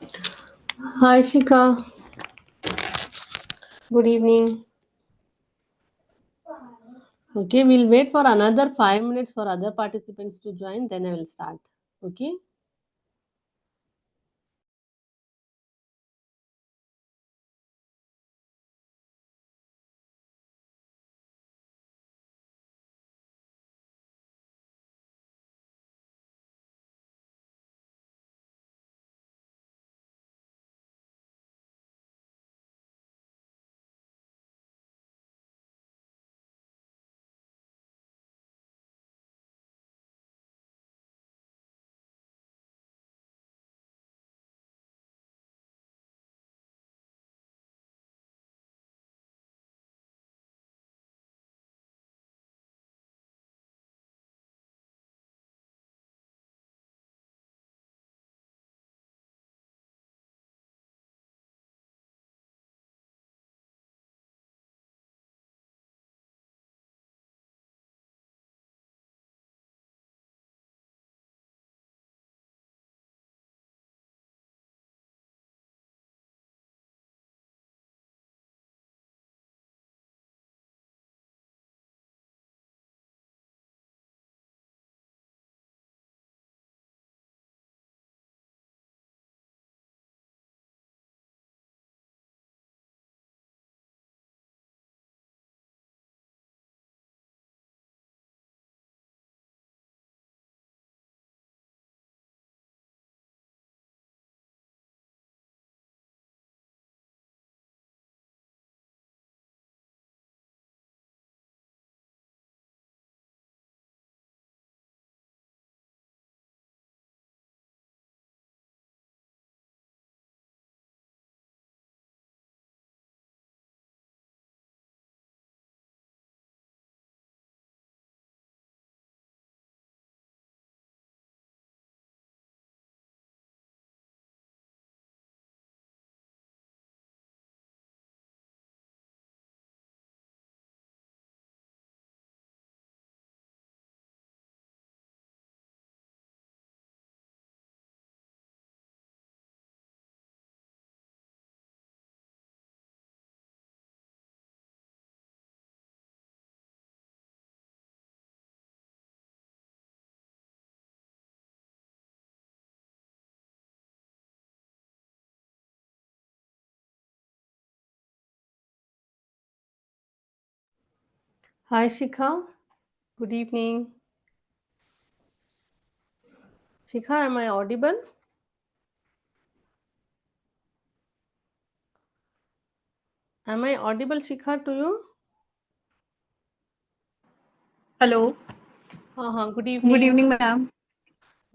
Hi Shika, good evening. Okay, we'll wait for another 5 minutes for other participants to join, then I will start. Okay. Hi Shika, good evening. Shika, am I audible? Am I audible, Shika, to you? Hello. Good Good evening. evening, ma'am.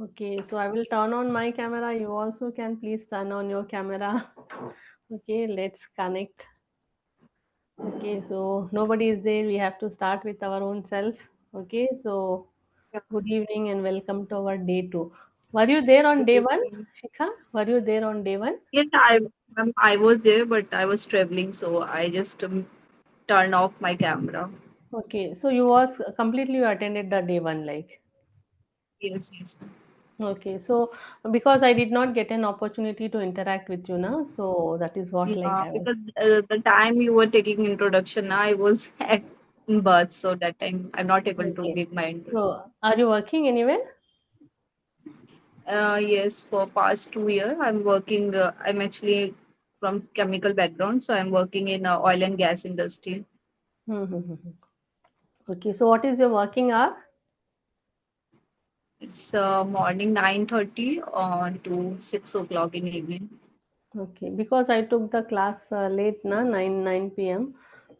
Okay, so I will turn on my camera. You also can please turn on your camera. Okay, let's connect. Okay, so nobody is there. We have to start with our own self. Okay, so Yeah. good evening and welcome to our day two. Were you there on Good day one, evening. Shikha? Were you there on day one? Yes, I was there, but I was traveling, so I just turned off my camera. Okay, so you was completely you attended the day one, like. Yes, yes. Okay, so because I did not get an opportunity to interact with you now, so that is what like Yeah, I was. because the time you were taking introduction, I was at in birth, so that time I'm not able to Okay, give my introduction. so are you working anywhere? Yes, for past 2 years, I'm working. I'm actually from chemical background, so I'm working in oil and gas industry. Mm-hmm. Okay, so what is your working hour? It's morning 9:30 on to 6 o'clock in evening. Okay, because I took the class late na 9 p.m.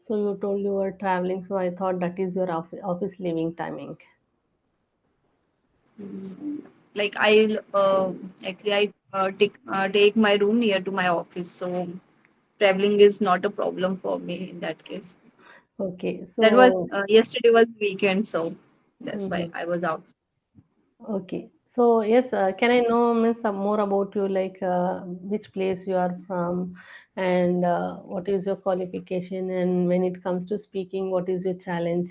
So you told you were traveling, so I thought that is your office leaving timing. Mm, Like I take my room near to my office, so traveling is not a problem for me in that case. Okay, That was so yesterday was weekend, so that's why mhm. I was out. Okay, so yes, can I know means some more about you, like which place you are from, and what is your qualification, and when it comes to speaking, what is your challenge?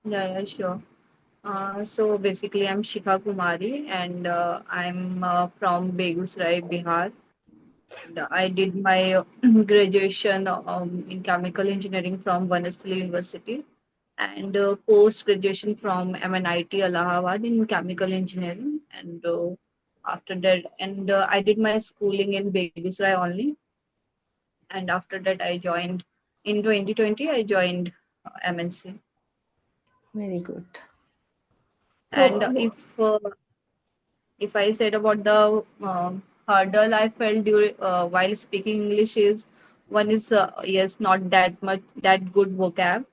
Yeah, yeah, sure. So basically, I'm Shikha Kumari, and I'm from Begusrai, Bihar. And I did my graduation in chemical engineering from Vanastali University, and post graduation from MNIT Allahabad in chemical engineering. And after that, and I did my schooling in Begusrai only. And after that, I joined in 2020. I joined MNC. Very good. And So, if I said about the hurdle I felt during while speaking English is one is yes, not that much that good vocab.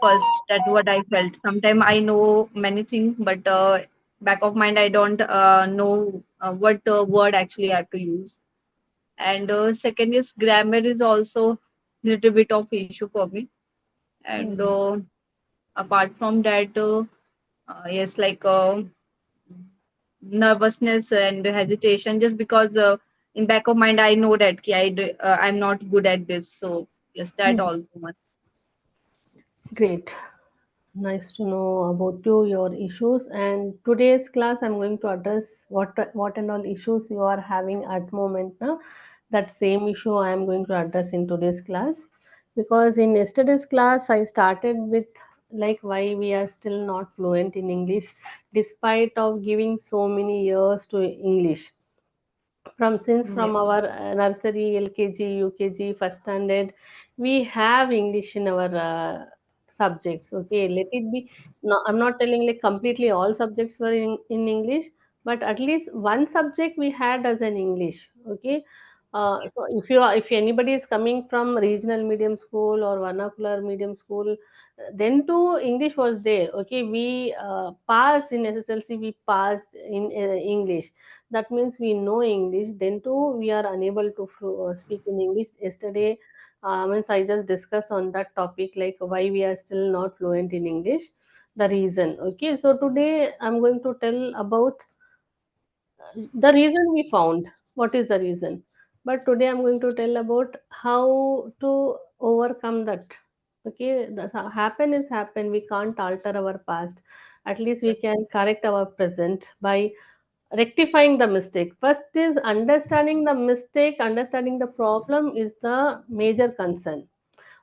First, that's what I felt. Sometimes I know many things, but back of mind I don't know what word actually I have to use. And second is grammar is also little bit of issue for me. And hmm, apart from that, yes, like. Nervousness and hesitation just because in back of mind I know that I'm not good at this, so yes, that hmm, also much. great. Nice to know about you, your issues. And today's class, I'm going to address what and all issues you are having at moment now. That same issue I am going to address in today's class, because in yesterday's class I started with like why we are still not fluent in English despite of giving so many years to English from Yes, our nursery, LKG, UKG, first standard, we have English in our subjects. Okay, let it be. No, I'm not telling like completely all subjects were in English, but at least one subject we had as an English. Okay, so if anybody is coming from regional medium school or vernacular medium school, then too English was there. Okay, we passed in SSLC, we passed in English. That means we know English. Then too we are unable to speak in English. Yesterday, means I just discussed on that topic, like why we are still not fluent in English, the reason. Okay, so today I'm going to tell about the reason we found. What is the reason? But today I'm going to tell about how to overcome that. Okay, the happen is happen, we can't alter our past. At least we can correct our present by rectifying the mistake. First is understanding the mistake, understanding the problem is the major concern.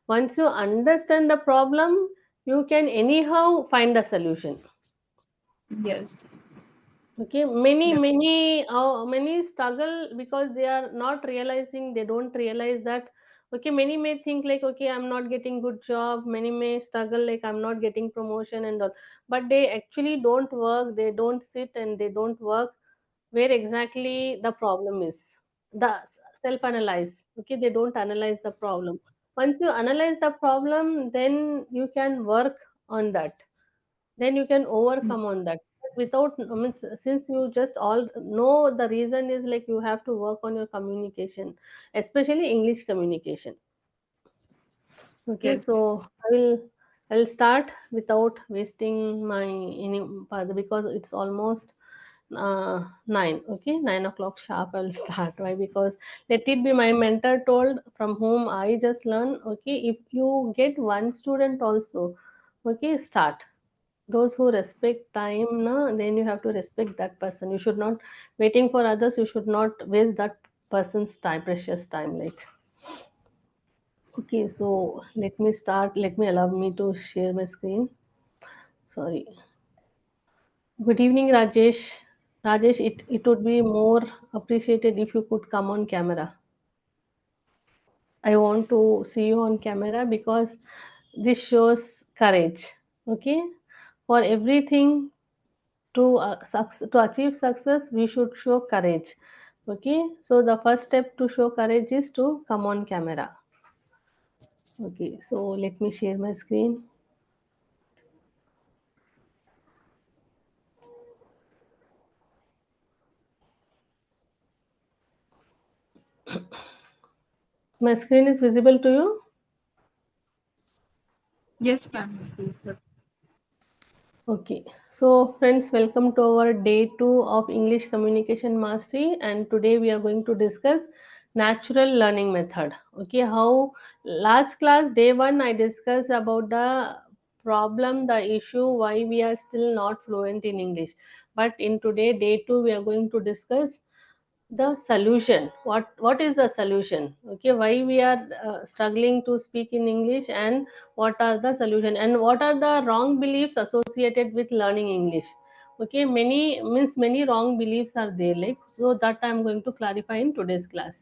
Once you understand the problem, you can anyhow find a solution. yes, Okay, many struggle because they are not realizing, they don't realize that. Okay, many may think like, okay, I'm not getting good job, many may struggle like I'm not getting promotion and all, but they actually don't work, they don't sit and they don't work where exactly the problem is. The self analyze. Okay, they don't analyze the problem. Once you analyze the problem, then you can work on that, then you can overcome on that. But without, I mean, since you just all know the reason is like you have to work on your communication, especially English communication. Okay, yes, so I will start without wasting my any because it's almost 9. Okay, 9 o'clock sharp I'll start. Why? Because let it be, my mentor told, from whom I just learned. Okay, if you get one student also, okay, start. Those who respect time, na, then you have to respect that person. You should not waiting for others, you should not waste that person's time, precious time. Like, okay, so let me start. Let me allow me to share my screen. Sorry. Good evening, Rajesh. Rajesh, it would be more appreciated if you could come on camera. I want to see you on camera because this shows courage. Okay, for everything to achieve success, we should show courage. Okay, so the first step to show courage is to come on camera. Okay, so let me share my screen. My screen is visible to you? yes, ma'am. Yes, Okay, so friends, welcome to our day 2 of English Communication Mastery, and today we are going to discuss natural learning method. Okay, how last class day 1 I discussed about the problem, the issue why we are still not fluent in English. But in today day 2 we are going to discuss the solution. What is the solution? Okay, why we are struggling to speak in English, and what are the solution, and what are the wrong beliefs associated with learning English. Okay, many wrong beliefs are there, like, so that I am going to clarify in today's class.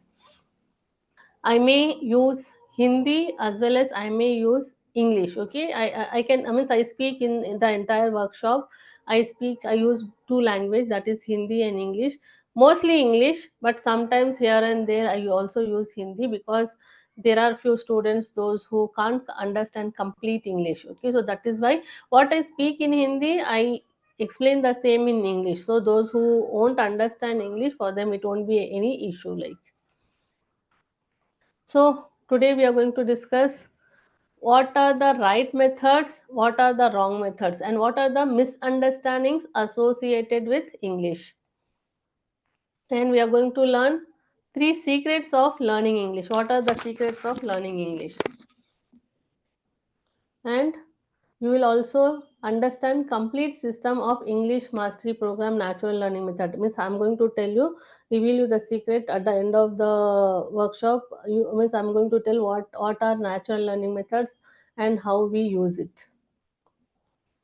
I may use Hindi as well as I may use English. Okay, I can, I mean, I speak in the entire workshop. I use two language, that is Hindi and English. Mostly English, but sometimes here and there I also use Hindi, because there are few students those who can't understand complete English. Okay, so that is why what I speak in Hindi I explain the same in English. So those who won't understand English, for them it won't be any issue, like. So, today we are going to discuss what are the right methods, what are the wrong methods, and what are the misunderstandings associated with English. And we are going to learn three secrets of learning English. What are the secrets of learning English? And you will also understand complete system of English mastery program natural learning method. Means I'm going to tell you, reveal you the secret at the end of the workshop. You means I'm going to tell what are natural learning methods and how we use it.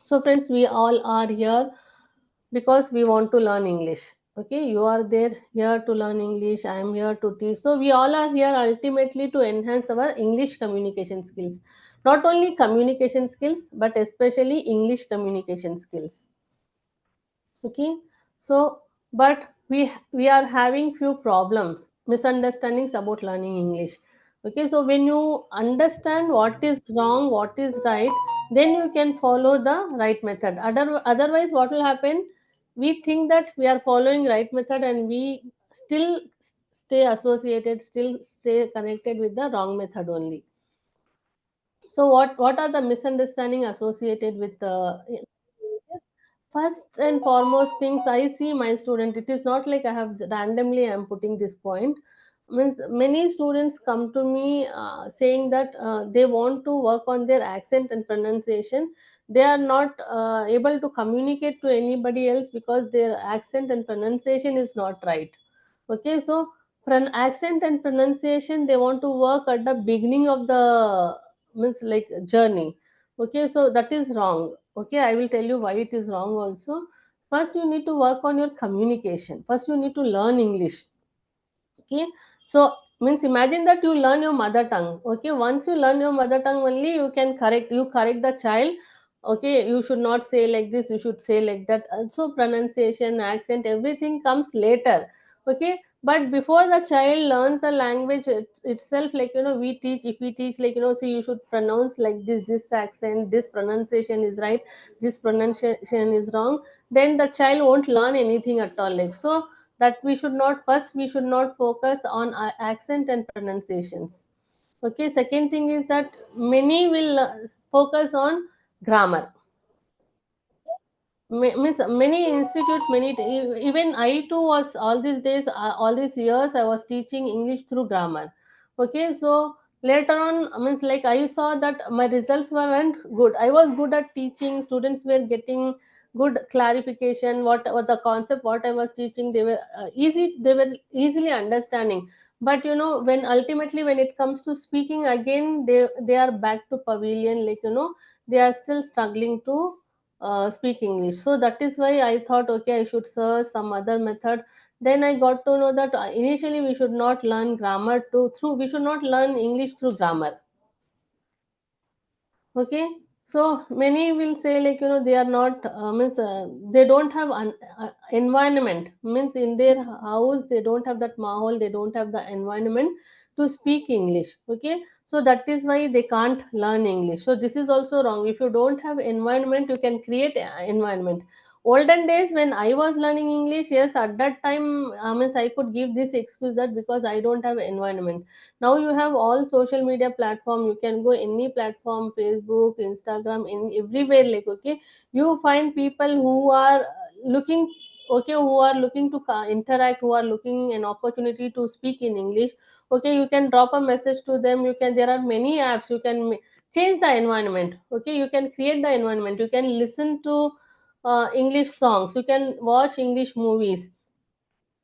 So friends, we all are here because we want to learn English. Okay, you are there here to learn English, I am here to teach. So we all are here ultimately to enhance our English communication skills. Not only communication skills, but especially English communication skills. Okay, so but we are having few problems, misunderstandings about learning English. Okay, so when you understand what is wrong, what is right, then you can follow the right method. Otherwise what will happen, we think that we are following right method, and we still stay associated, still stay connected with the wrong method only. So what are the misunderstanding associated with the yes, first and foremost things I see my student, it is not like I have randomly I am putting this point. Means many students come to me saying that they want to work on their accent and pronunciation. They are not able to communicate to anybody else because their accent and pronunciation is not right. Okay, so accent and pronunciation they want to work at the beginning of the means like journey. Okay, so that is wrong. Okay, I will tell you why it is wrong also. First you need to work on your communication. First you need to learn English. Okay, so means imagine that you learn your mother tongue. Okay, once you learn your mother tongue only you can correct the child. Okay, you should not say like this, you should say like that. Also pronunciation, accent, everything comes later. Okay, but before the child learns the language itself, like, we teach, if we teach, like, see, you should pronounce like this accent, this pronunciation is right, this pronunciation is wrong, then the child won't learn anything at all, like. So that we should not focus on accent and pronunciations. Okay, second thing is that many will focus on grammar. Means many institutes, even I too was all these days, all these years I was teaching English through grammar. Okay, so later on, means like I saw that my results weren't good. I was good at teaching, students were getting good clarification, what the concept what I was teaching, they were easily understanding. But when ultimately when it comes to speaking again, they are back to pavilion, like, they are still struggling to speak English. So that is why I thought, okay, I should search some other method. Then I got to know that initially we should not learn grammar to through we should not learn English through grammar. Okay, so many will say, like, they are not means they don't have an environment, means in their house they don't have that mahol, they don't have the environment to speak English. Okay, so that is why they can't learn English. So this is also wrong. If you don't have environment, you can create environment. Olden days when I was learning English, yes, at that time, means I could give this excuse that because I don't have environment. Now you have all social media platform, you can go any platform, Facebook, Instagram, in everywhere, like, okay, you find people who are looking, okay, who are looking to interact, who are looking an opportunity to speak in English. Okay, you can drop a message to them, you can, there are many apps, you can change the environment. Okay, you can create the environment, you can listen to English songs, you can watch English movies,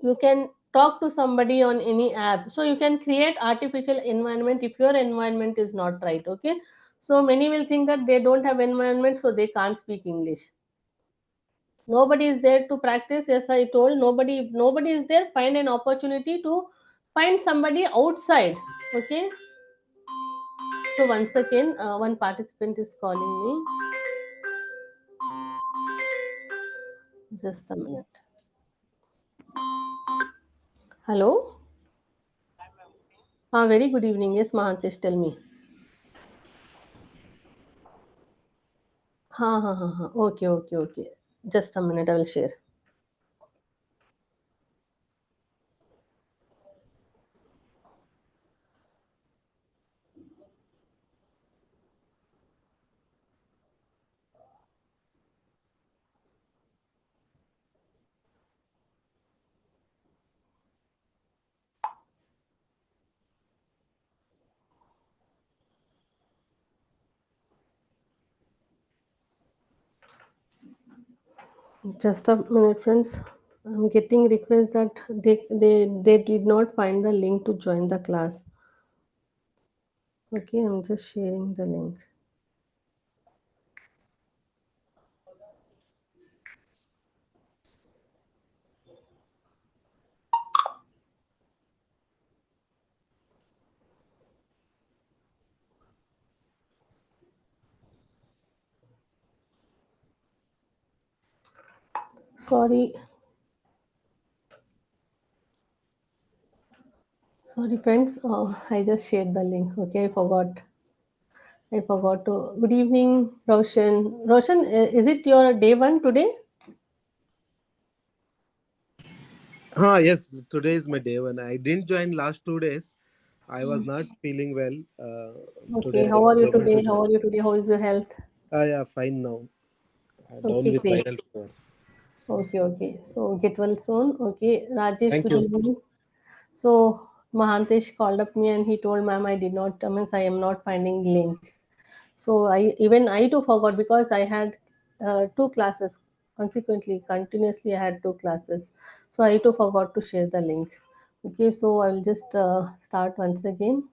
you can talk to somebody on any app. So you can create artificial environment if your environment is not right. Okay, so many will think that they don't have environment, so they can't speak English. Nobody is there to practice. Yes, I told, nobody is there. Find an opportunity to find somebody outside. Okay, so once again, one participant is calling me. Just a minute. Hello. Very good evening. Yes, Mahantesh, tell me. Ha. Okay, okay, okay. Just a minute, I will share. Just a minute, friends. I'm getting request that they did not find the link to join the class. Okay, I'm just sharing the link. Sorry, sorry, friends. I just shared the link. Okay, I forgot. I forgot to. Good evening, Roshan. Roshan, is it your day one today? Yes, today is my day one. I didn't join last 2 days. I was not feeling well. Okay, Today I how are was you able to today? join. How are you today? How is your health? Yeah, fine now. Down Okay, with great. viral fever. Okay, okay. So get well soon. Okay, Rajesh, Thank good you. evening. So Mahantesh called up me and he told, "Ma'am, I did not. Means I am not finding link." So I too forgot because I had two classes consequently continuously. I had two classes, so I too forgot to share the link. Okay, so I will just start once again.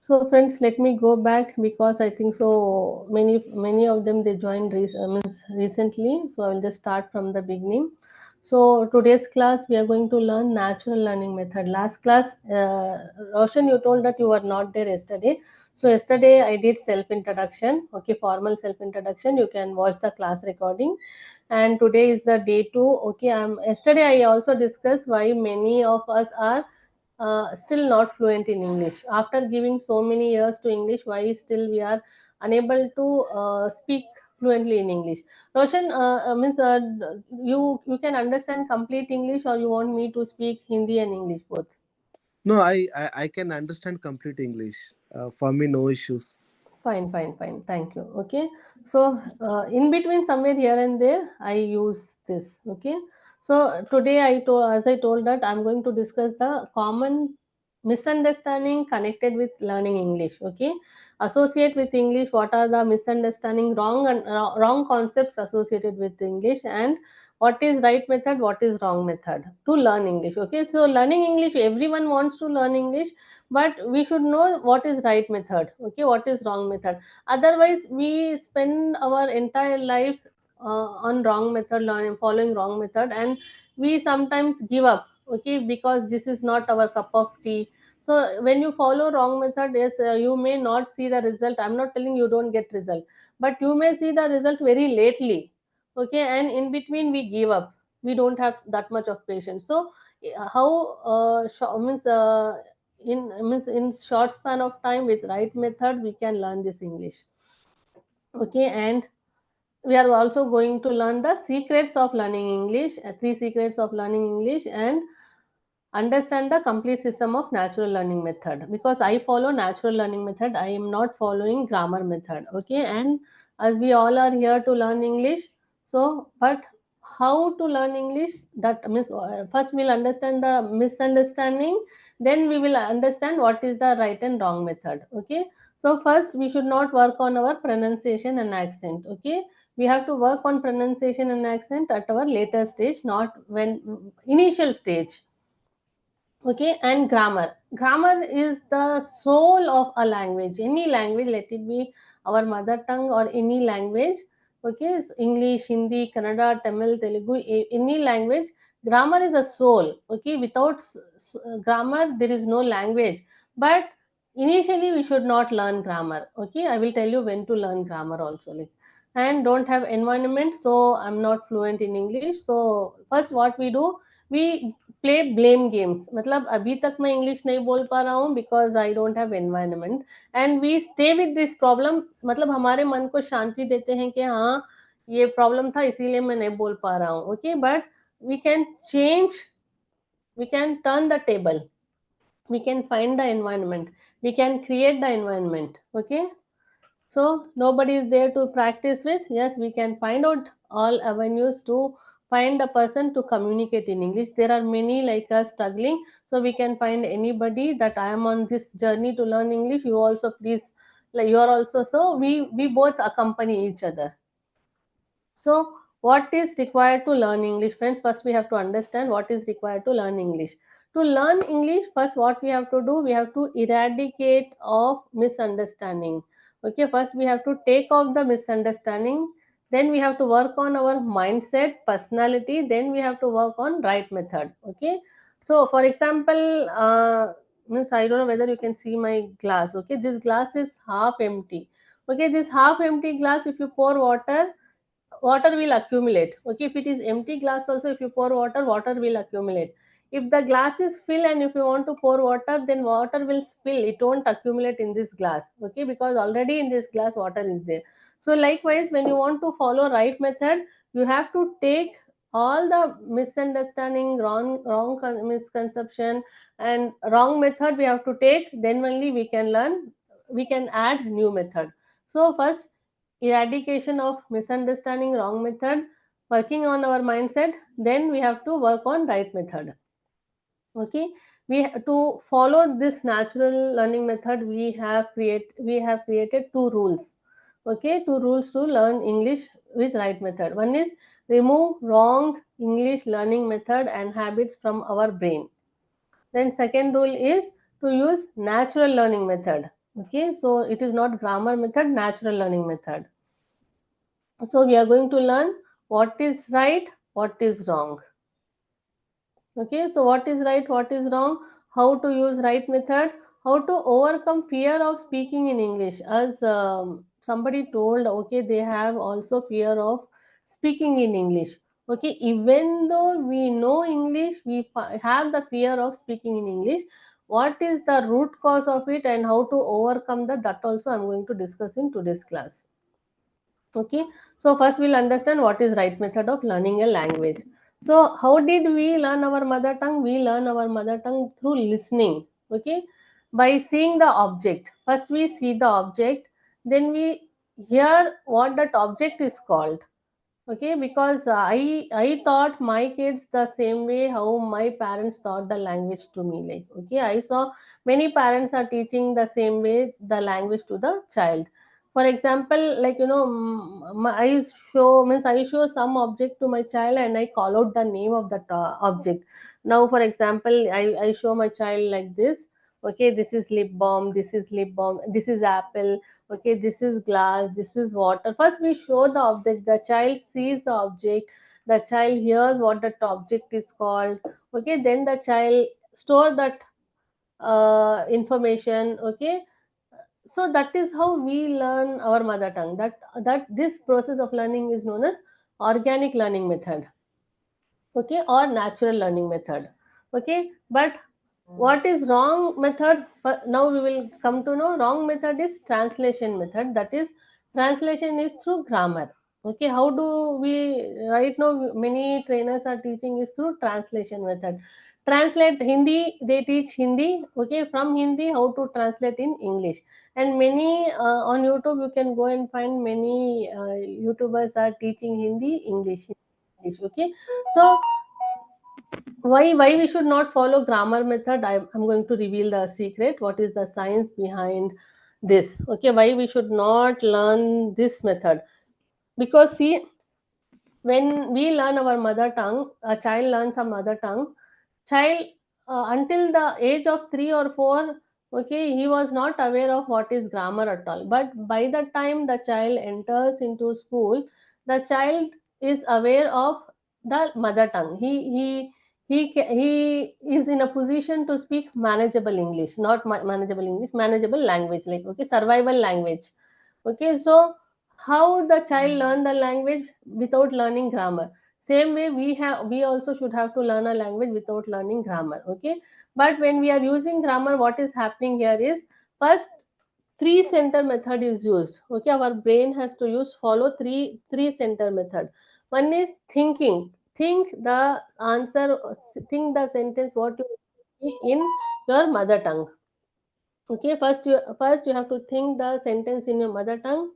So friends, let me go back because I think so many of them they joined means recently. So I will just start from the beginning. So today's class we are going to learn natural learning method. Last class, Roshan, you told that you were not there yesterday. So yesterday I did self introduction. Okay, formal self introduction. You can watch the class recording. And today is the day two. Okay, yesterday I also discussed why many of us are still not fluent in English. After giving so many years to English, why still we are unable to speak fluently in English? Roshan, means you can understand complete English, or you want me to speak Hindi and English both? No, I can understand complete English. For me, no issues. Fine, fine, fine. Thank you. Okay. So, in between somewhere here and there, I use this. Okay. So today as I told that I'm going to discuss the common misunderstanding connected with learning English. Okay. Associate with English. What are the misunderstanding, wrong concepts associated with English, and what is right method, what is wrong method to learn English. Okay. So learning English, everyone wants to learn English, but we should know what is right method. Okay, what is wrong method. Otherwise we spend our entire life on wrong method, learning, following wrong method, and we sometimes give up. Okay, because this is not our cup of tea. So when you follow wrong method, yes, you may not see the result. I'm not telling you don't get result, but you may see the result very lately. Okay, and in between we give up. We don't have that much of patience. So how means in short span of time with right method we can learn this English. Okay, and we are also going to learn the secrets of learning English, three secrets of learning English, and understand the complete system of natural learning method, because I follow natural learning method, I am not following grammar method. Okay, and as we all are here to learn English, so but how to learn English. That means first we'll understand the misunderstanding, then we will understand what is the right and wrong method. Okay, so first we should not work on our pronunciation and accent. Okay, we have to work on pronunciation and accent at our later stage, not when initial stage. Okay, and grammar is the soul of a language, any language, let it be our mother tongue or any language. Okay, English, Hindi, Kannada, Tamil, Telugu, any language, grammar is a soul. Okay, without grammar there is no language. But initially we should not learn grammar. Okay, I will tell you when to learn grammar also, like, and don't have environment, so I'm not fluent in English. So first what we do, we play blame games, मतलब अभी तक मैं English नहीं बोल पा रहा हूँ because I don't have environment, and we stay with this problem, मतलब हमारे मन को शांति देते हैं कि हाँ ये प्रॉब्लम था इसीलिए मैं नहीं बोल पा रहा हूँ. Okay, but we can change, we can turn the table, we can find the environment, we can create the environment. Okay, so nobody is there to practice with. Yes, we can find out all avenues to find a person to communicate in English. There are many like us struggling, so we can find anybody that I am on this journey to learn English, you also please, like you are also, so we both accompany each other. So, what is required to learn English, friends? First, we have to understand what is required to learn English. To learn English, first, what we have to do, we have to eradicate of misunderstanding. Okay, first we have to take off the misunderstanding. Then we have to work on our mindset, personality. Then we have to work on right method. Okay. So, for example, means I don't know whether you can see my glass. Okay, this glass is half empty. Okay, this half empty glass, if you pour water, water will accumulate. Okay, if it is empty glass also, if you pour water, water will accumulate. If the glass is full and if you want to pour water, then water will spill, it won't accumulate in this glass. Okay, because already in this glass water is there. So likewise, when you want to follow right method, you have to take all the misunderstanding, misconception and wrong method we have to take, then only we can learn, we can add new method. So first, eradication of misunderstanding, wrong method, working on our mindset, then we have to work on right method. Okay, to follow this natural learning method, we have created two rules. Okay, two rules to learn English with right method. One is remove wrong English learning method and habits from our brain. Then second rule is to use natural learning method. Okay, so it is not grammar method, natural learning method. So we are going to learn what is right, what is wrong. Okay, so what is right, what is wrong, how to use right method, how to overcome fear of speaking in English. As somebody told, okay, they have also fear of speaking in English. Okay, even though we know English, we have the fear of speaking in English. What is the root cause of it and how to overcome that? That also I'm going to discuss in today's class. Okay, so first we'll understand what is right method of learning a language. So how did we learn our mother tongue? We learn our mother tongue through listening. Okay, by seeing the object. First we see the object, then we hear what that object is called. Okay, because I taught my kids the same way how my parents taught the language to me. Like, okay, I saw many parents are teaching the same way the language to the child. For example, like I show some object to my child and I call out the name of that object. Now, for example, I show my child like this. Okay, this is lip balm, this is lip balm, this is apple. Okay, this is glass, this is water. First we show the object, the child sees the object, the child hears what that object is called. Okay, then the child store that information. Okay, so that is how we learn our mother tongue. That this process of learning is known as organic learning method. Okay, or natural learning method. Okay, but what is wrong method? Now we will come to know wrong method is translation method. That is, translation is through grammar. Okay, how do we, right now many trainers are teaching is through translation method. Translate Hindi, they teach Hindi. Okay, from Hindi how to translate in English. And many on YouTube you can go and find many YouTubers are teaching Hindi English. English. Okay, so why we should not follow grammar method? I'm going to reveal the secret. What is the science behind this? Okay, why we should not learn this method? Because see, when we learn our mother tongue, a child learns a mother tongue. Child, until the age of 3 or 4, okay, he was not aware of what is grammar at all. But by the time the child enters into school, the child is aware of the mother tongue. He is in a position to speak manageable English, not manageable English, manageable language, like, okay, survival language. Okay, so how the child learn the language without learning grammar? Same way we also should have to learn a language without learning grammar. Okay, but when we are using grammar, what is happening here is, first, three center method is used. Okay, our brain has to use follow three center method. One is thinking. Think the answer, think the sentence what you speak in your mother tongue. Okay, first you have to think the sentence in your mother tongue.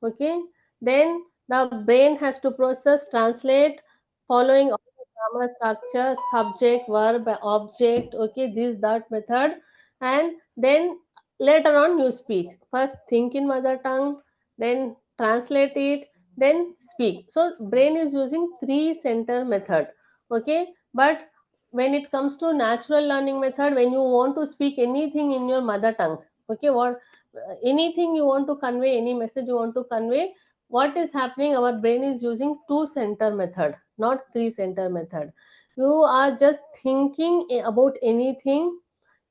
Okay, then the brain has to process, translate, following all the grammar structure, subject, verb, object. Okay, this that method. And then later on you speak. First think in mother tongue, then translate it, then speak. So brain is using three center method. Okay, but when it comes to natural learning method, when you want to speak anything in your mother tongue, okay, what anything you want to convey, any message you want to convey, what is happening, our brain is using two center method, not three center method. You are just thinking about anything.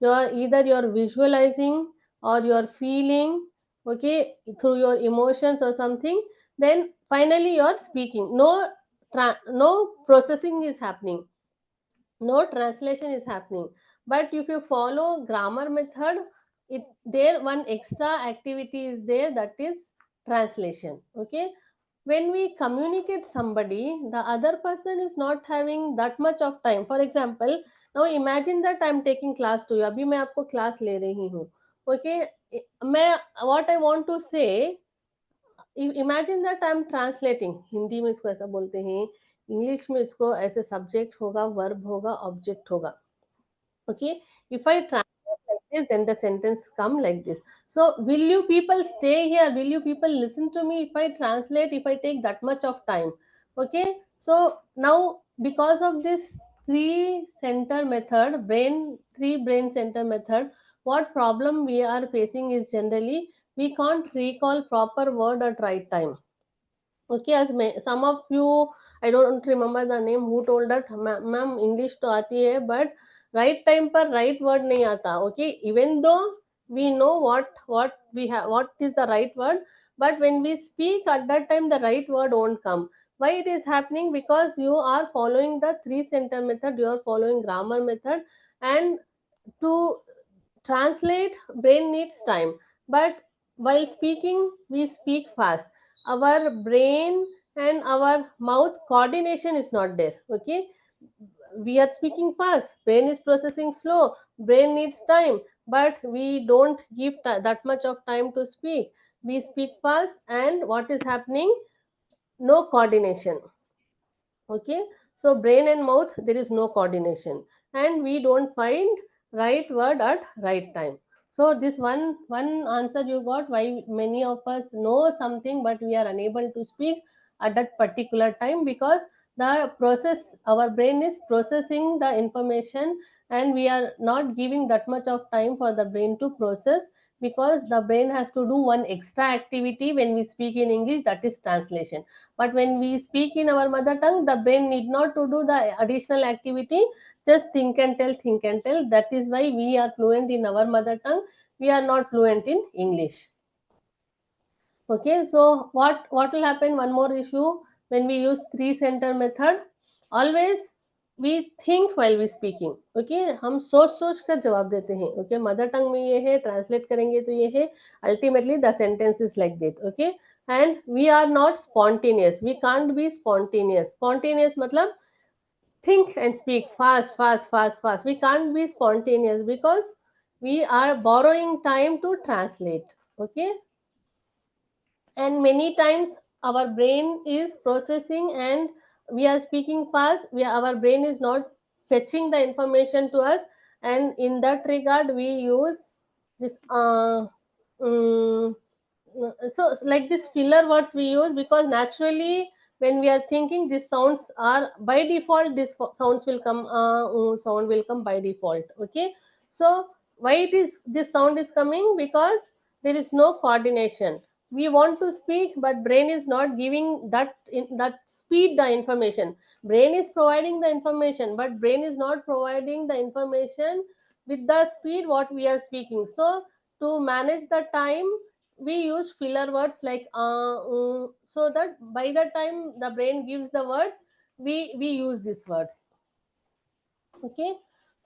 You are either you're visualizing or you're feeling, okay, through your emotions or something. Then finally you're speaking. No processing is happening, no translation is happening. But if you follow grammar method, it there one extra activity is there, that is translation. Okay, when we communicate somebody, the other person is not having that much of time. For example, now imagine that I'm taking class to you, अभी मैं आपको class ले रही हूँ. Okay, मैं what I want to say, imagine that I am translating. Hindi में इसको ऐसा बोलते हैं, इंग्लिश में इसको ऐसे सब्जेक्ट होगा, वर्ब होगा, ऑब्जेक्ट होगा. Okay, if I translate like this, then the sentence come like this. So will you people stay here, will you people listen to me if I translate, if I take that much of time? Okay, so now because of this three center method, three brain center method, what problem we are facing is, generally we can't recall proper word at right time. Okay, as some of you, I don't remember the name, who told that, ma'am English to aati hai, but right time par right word nahi aata. Okay, even though we know what we have, what is the right word, but when we speak at that time, the right word won't come. Why it is happening? Because you are following the three center method, you are following grammar method. And to translate, brain needs time. But while speaking, we speak fast. Our brain and our mouth coordination is not there. Okay, we are speaking fast, brain is processing slow, brain needs time, but we don't give that much of time to speak. We speak fast, and what is happening? No coordination. Okay, so brain and mouth, there is no coordination, and we don't find right word at right time. So this one answer you got, why many of us know something but we are unable to speak at that particular time, because the process, our brain is processing the information, and we are not giving that much of time for the brain to process, because the brain has to do one extra activity when we speak in English, that is translation. But when we speak in our mother tongue, the brain need not to do the additional activity, just think and tell, think and tell. That is why we are fluent in our mother tongue, we are not fluent in English. Okay, so what will happen? One more issue, when we use three center method, always we think while we speaking. Okay, हम सोच सोच कर जवाब देते हैं. Okay, mother tongue में ये है, ट्रांसलेट करेंगे तो ये है, ultimately the sentence is like that. Okay, and we are not spontaneous, we can't be spontaneous मतलब think and speak fast fast fast fast, we can't be spontaneous because we are borrowing time to translate. Okay, and many times our brain is processing, and we are speaking fast, our brain is not fetching the information to us, and in that regard we use this mm, so like this filler words we use, because naturally when we are thinking, these sounds are by default, sounds will come, sound will come by default. Okay, so why it is this sound is coming? Because there is no coordination. We want to speak, but brain is not giving that in that speed the information. Brain is providing the information, but brain is not providing the information with the speed what we are speaking. So to manage the time, we use filler words like so that by the time the brain gives the words, we use these words. Okay,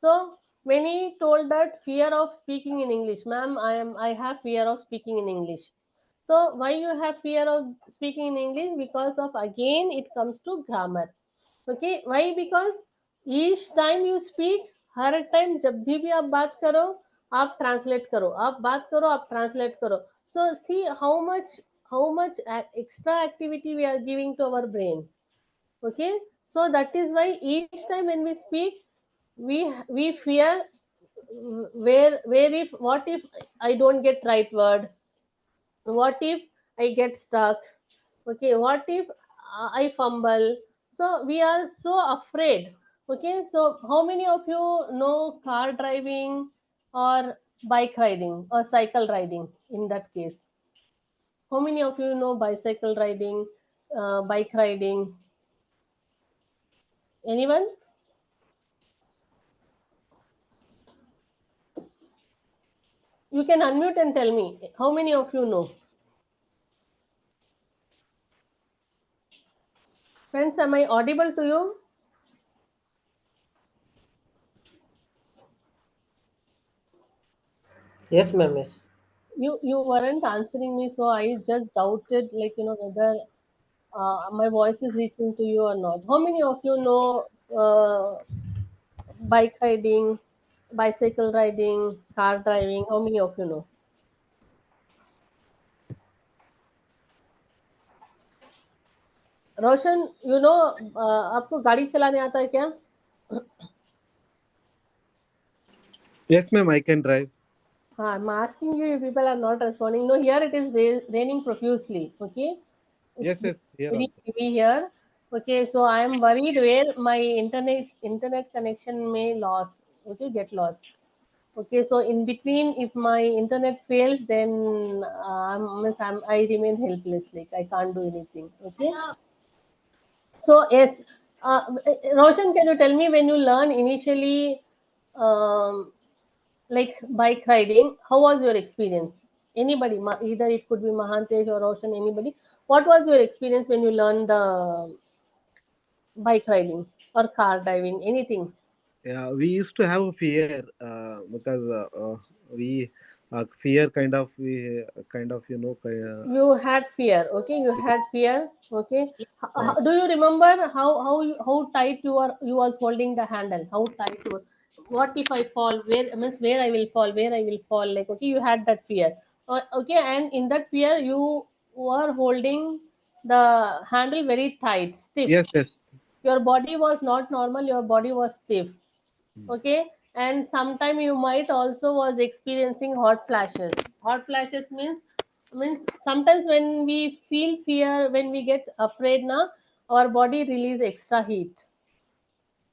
so many told that fear of speaking in English. Ma'am, I have fear of speaking in English. So why you have fear of speaking in English? Because of, again, it comes to grammar. Okay, why? Because each time you speak, her time जब भी आप बात करो, आप translate करो, आप बात करो, आप ट्रांसलेट करो. So see how much extra activity we are giving to our brain. Okay, so that is why each time when we speak, we fear, where if what if I don't get right word, what if I get stuck, okay, what if I fumble. So we are so afraid. Okay, so how many of you know car driving or bike riding or cycle riding in that case? How many of you know bicycle riding, bike riding? Anyone? You can unmute and tell me how many of you know. Friends, am I audible to you? Yes, ma'am. Yes. You weren't answering me, so I just doubted, like, whether my voice is reaching to you or not. How many of you know bike riding, bicycle riding, car driving? How many of you know? रोशन, आपको गाड़ी चलाने आता है क्या? Yes, ma'am, I can drive. हाँ, I'm asking you, if people are not responding. No, here it is raining profusely. Okay, it's Yes, yes, here very also. heavy here. Okay, so I am worried where my internet connection may lost. Okay, get lost. Okay, so in between, if my internet fails, then I remain helpless. Like I can't do anything. Okay. So yes, Roshan, can you tell me when you learn initially, um, like bike riding, how was your experience? Anybody, either it could be Mahantesh or Roshan, anybody. What was your experience when you learned the bike riding or car driving? Anything? Yeah, we used to have a fear because we fear kind of we kind of You had fear. Okay, you had fear. Okay. uh, Do you remember how tight you was holding the handle? How tight you were? What if I fall? Where, means where I will fall? Where I will fall? Like, okay, you had that fear. Okay, and in that fear you were holding the handle very tight, stiff. yes, yes. Your body was not normal. Your body was stiff. Okay, and sometime you might also was experiencing hot flashes. Hot flashes means sometimes when we feel fear, when we get afraid now, our body release extra heat.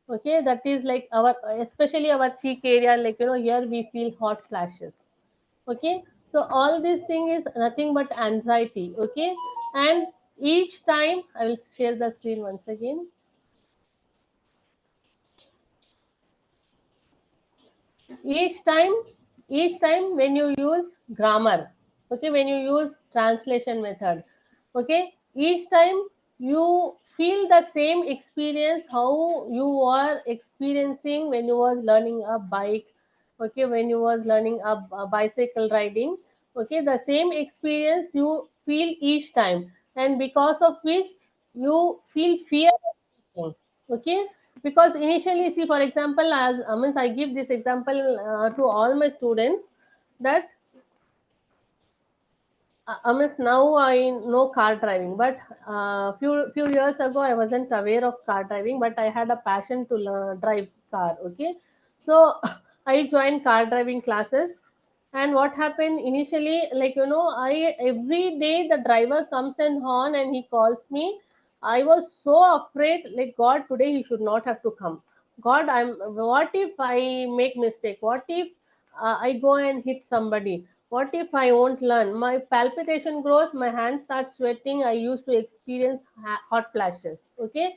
Okay, that is like our, especially our cheek area, like, here we feel hot flashes. Okay, so all this thing is nothing but anxiety. Okay, and each time I will share the screen once again. Each time each time when you use grammar, okay, when you use translation method, okay, each time you feel the same experience how you are experiencing when you was learning a bike. Okay, when you was learning a bicycle riding. Okay, the same experience you feel each time, and because of which you feel fear of speaking. Okay, because initially, see, for example, as means I give this example to all my students, that Amiss, now I know car driving, but few years ago I wasn't aware of car driving, but I had a passion to learn drive car. Okay, so I joined car driving classes, and what happened initially, like I every day the driver comes and horn and he calls me. I was so afraid, like God, today he should not have to come. God, I'm. What if I make mistake? What if I go and hit somebody? What if I won't learn? My palpitation grows, my hands start sweating. I used to experience hot flashes. Okay,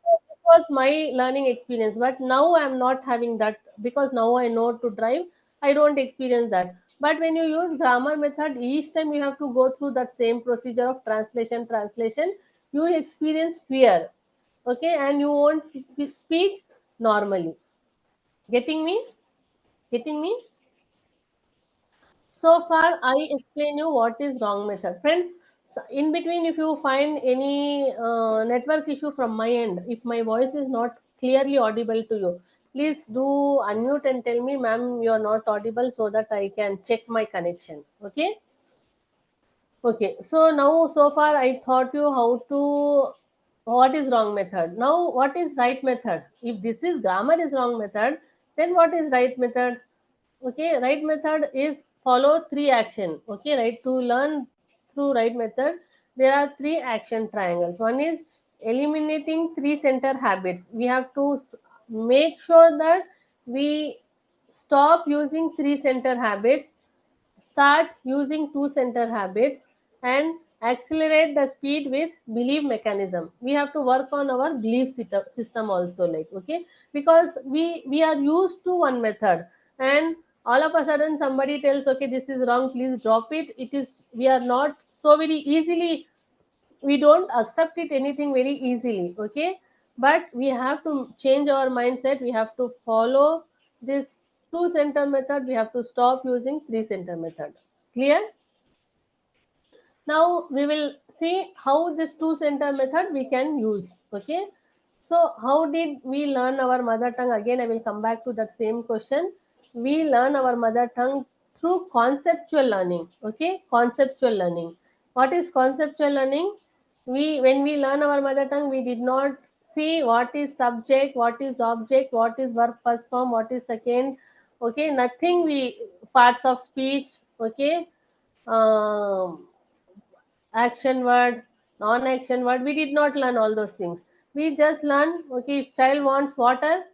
so this was my learning experience. But now I'm not having that because now I know to drive. I don't experience that. But when you use grammar method, each time you have to go through that same procedure of translation. You experience fear. Okay, and you won't speak normally. Getting me? Getting me? So far, I explain you what is wrong method. Friends, in between, if you find any network issue from my end, if my voice is not clearly audible to you, please do unmute and tell me, ma'am, you are not audible so that I can check my connection. Okay? Okay, so now so far I taught you how to what is wrong method. Now what is right method? If this is grammar is wrong method, then what is right method? Okay, right method is follow three action. Okay, right, to learn through right method there are three action triangles. One is eliminating three center habits. We have to make sure that we stop using three center habits, start using two center habits, and accelerate the speed with belief mechanism. We have to work on our belief system also, like, okay, because we are used to one method, and all of a sudden somebody tells, okay, this is wrong, please drop it. It is, we are not so very easily, we don't accept it anything very easily. Okay, but we have to change our mindset. We have to follow this two center method. We have to stop using three center method. Clear? Now we will see how this two center method we can use. Okay, so how did we learn our mother tongue? Again, I will come back to that same question. We learn our mother tongue through conceptual learning. Okay, conceptual learning. What is conceptual learning? We, when we learn our mother tongue, we did not see what is subject, what is object, what is verb first form, what is second. Okay, nothing. We parts of speech. Okay, um, action word, non-action word. We did not learn all those things. We just learn, okay, if child wants water,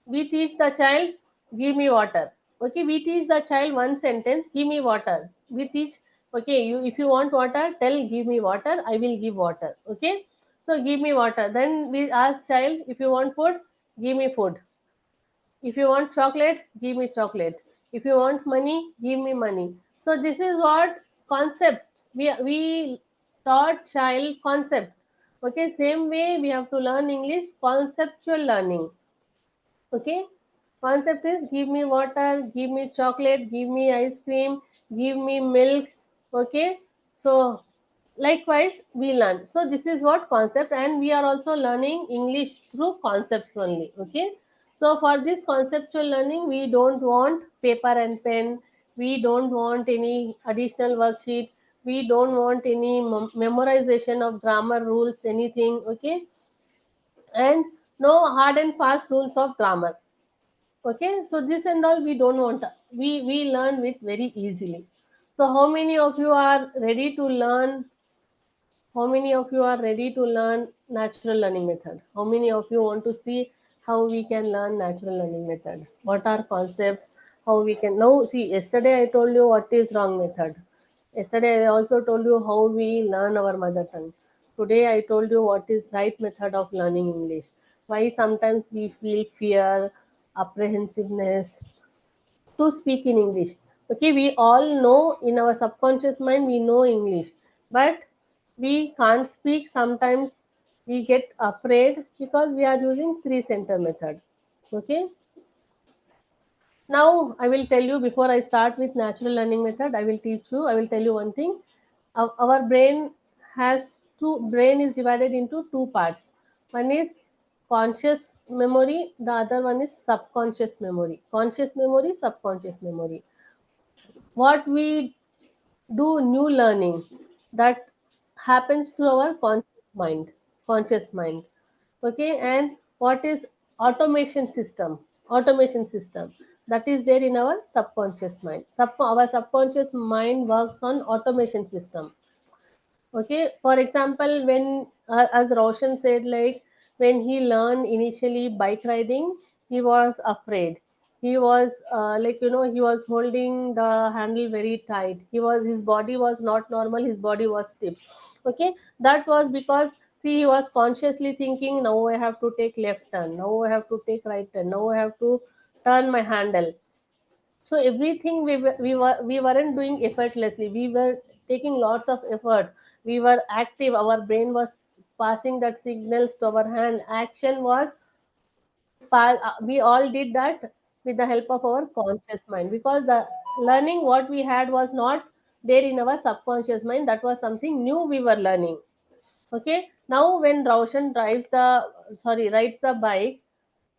we teach the child, give me water. Okay, we teach the child one sentence, give me water. We teach, okay, you, if you want water, tell give me water, I will give water. Okay, so give me water. Then we ask child, if you want food, give me food. If you want chocolate, give me chocolate. If you want money, give me money. So this is what concepts we taught child concept. Okay, same way we have to learn English, conceptual learning. Okay, concept is give me water, give me chocolate, give me ice cream, give me milk. Okay, so likewise we learn. So this is what concept, and we are also learning English through concepts only. Okay, so for this conceptual learning we don't want paper and pen, we don't want any additional worksheet, we don't want any memorization of grammar rules, anything. Okay, and no hard and fast rules of grammar. Okay, so this and all we don't want. We learn with very easily. So how many of you are ready to learn? How many of you are ready to learn natural learning method? How many of you want to see how we can learn natural learning method? What are concepts? How we can now see? Yesterday I told you what is wrong method. Yesterday I also told you how we learn our mother tongue. Today I told you what is right method of learning English. Why sometimes we feel fear, apprehensiveness to speak in English. Okay, we all know in our subconscious mind we know English, but we can't speak. Sometimes we get afraid because we are using three center method. Okay, now I will tell you before I start with natural learning method. I will teach you. I will tell you one thing. Our brain has two. Brain is divided into two parts. One is conscious memory. The other one is subconscious memory. Conscious memory, subconscious memory. What we do new learning that happens through our conscious mind. Okay, and what is automation system that is there in our subconscious mind. Our subconscious mind works on automation system. Okay, for example, when as Roshan said, like when he learned initially bike riding, he was afraid. He was he was holding the handle very tight. His body was not normal. His body was stiff. Okay, that was because, see, he was consciously thinking, now I have to take left turn. Now I have to take right turn. Now I have to turn my handle. So everything we weren't doing effortlessly. We were taking lots of effort. We were active. Our brain was passing that signals to our hand. Action was we all did that with the help of our conscious mind, because the learning what we had was not there in our subconscious mind. That was something new we were learning. Okay, now when Roshan rides the bike.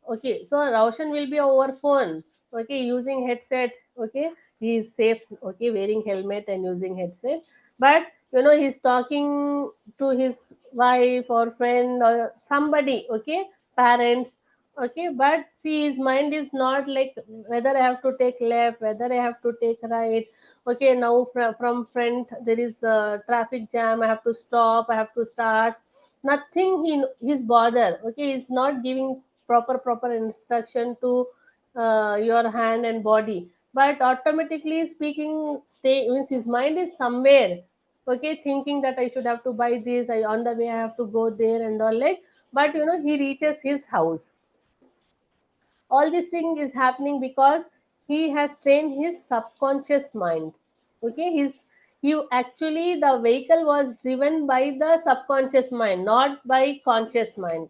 Okay, so Roshan will be over phone. Okay, using headset. Okay, he is safe. Okay, wearing helmet and using headset. But he's talking to his wife or friend or somebody. Okay, parents. Okay, but see, his mind is not like whether I have to take left, whether I have to take right. Okay, now from front there is a traffic jam. I have to stop. I have to start. Nothing he's bother. Okay, he's not giving proper instruction to your hand and body, but automatically speaking, stay means his mind is somewhere. Okay, thinking that I should have to buy this, I on the way I have to go there and all, like. But he reaches his house. All this thing is happening because he has trained his subconscious mind. Okay, you actually, the vehicle was driven by the subconscious mind, not by conscious mind.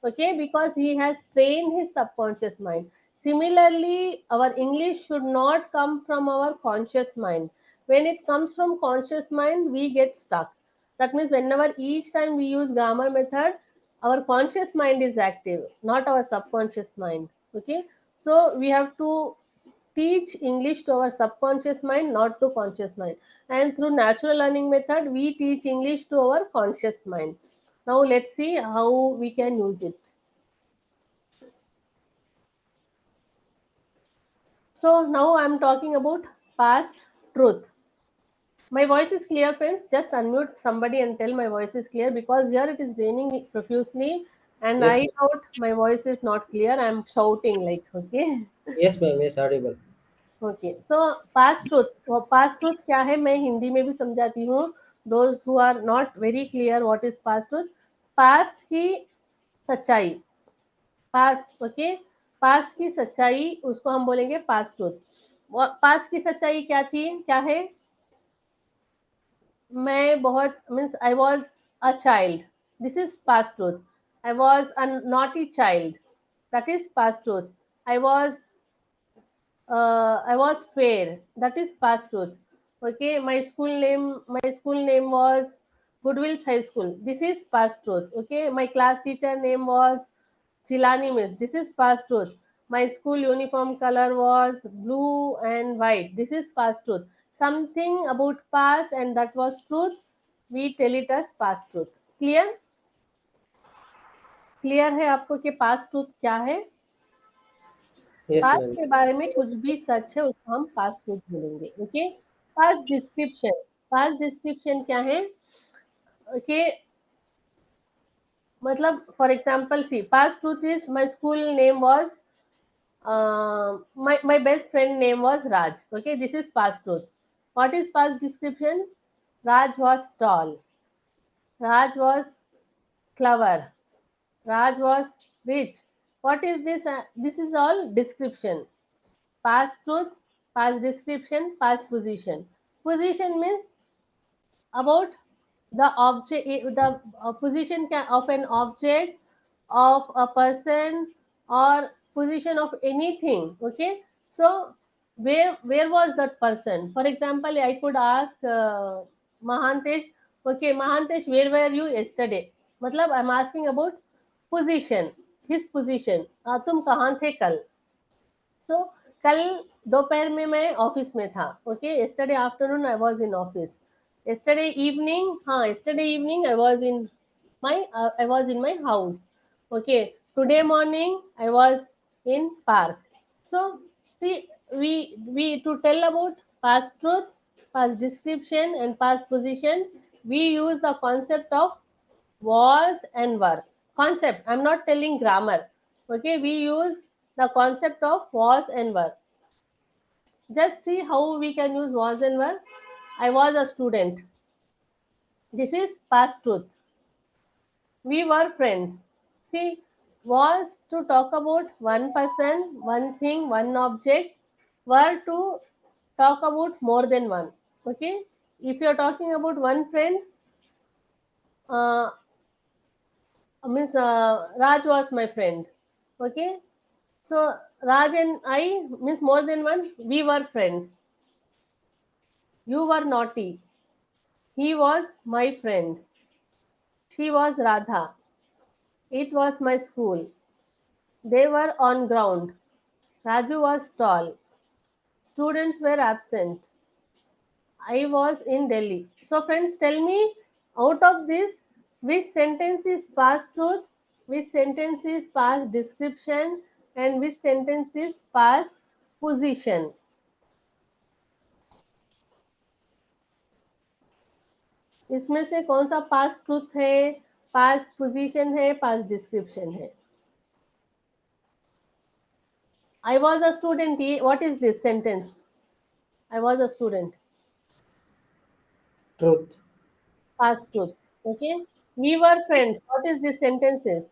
Okay, because he has trained his subconscious mind. Similarly, our English should not come from our conscious mind. When it comes from conscious mind, we get stuck. That means whenever each time we use grammar method, our conscious mind is active, not our subconscious mind. Okay, so we have to teach English to our subconscious mind, not to conscious mind. And through natural learning method, we teach English to our conscious mind. Now let's see how we can use it. So now I'm talking about past truth. My voice is clear, friends. Just unmute somebody and tell my voice is clear, because here it is raining profusely and Yes, I ma'am. thought my voice is not clear. I'm shouting like, okay. Yes, ma'am. Yes, audible. Okay, so past truth, वो past truth क्या है मैं हिंदी में भी समझाती हूँ, those who are not very clear what is past truth. Past की सच्चाई, पास्ट, ओके, पास्ट की सच्चाई उसको हम बोलेंगे पास्ट ट्रूथ. पास्ट की सच्चाई क्या थी, क्या है? मैं बहुत means I was a child, this is past truth. I was a naughty child, that is past truth. I was I was fair. That is past truth. Okay, my school name was Goodwill's High School. This is past truth. Okay, my class teacher name was Chilani Miss. This is past truth. My school uniform color was blue and white. This is past truth. Something about past and that was truth. We tell it as past truth. Clear? Clear है आपको कि past truth क्या है? Yes, past ma'am. के बारे में कुछ भी सच है उसको हम पास्ट ट्रूथ बोलेंगे. Okay, past description. Past description क्या है? ओके, मतलब for example, see, past truth is my school name was my best friend name was Raj. Okay, this is past truth. What is past description? Raj was tall, Raj was clever, Raj was rich. What is this? This is all description. Past truth, past description, past position. Position means about the object, the position of an object, of a person, or position of anything. Okay, so where was that person? For example, I could ask Mahantesh. Okay, Mahantesh, where were you yesterday? मतलब I'm asking about position, his position. तुम कहाँ थे कल? So कल दोपहर में मैं office में था. Okay, yesterday afternoon I was in office. Yesterday evening, हाँ, yesterday evening I was in my house. Okay, today morning I was in park. So see, we to tell about past truth, past description, and past position, we use the concept of was and were. Concept, I'm not telling grammar. Okay, we use the concept of was and were. Just see how we can use was and were. I was a student. This is past truth. We were friends. See, was to talk about one person, one thing, one object. Were to talk about more than one. Okay, if you're talking about one friend, uh, means Raj was my friend. Okay, so Raj and I means more than one. We were friends. You were naughty. He was my friend. She was Radha. It was my school. They were on ground. Raju was tall. Students were absent. I was in Delhi. So, friends, tell me out of this, which sentence is past truth, which sentence is past description, and which sentence is past position. इसमें से कौन सा past truth है, past position है, past description है? I was a student. What is this sentence? I was a student. Truth. Past truth. Okay. We were friends. What is this sentence is?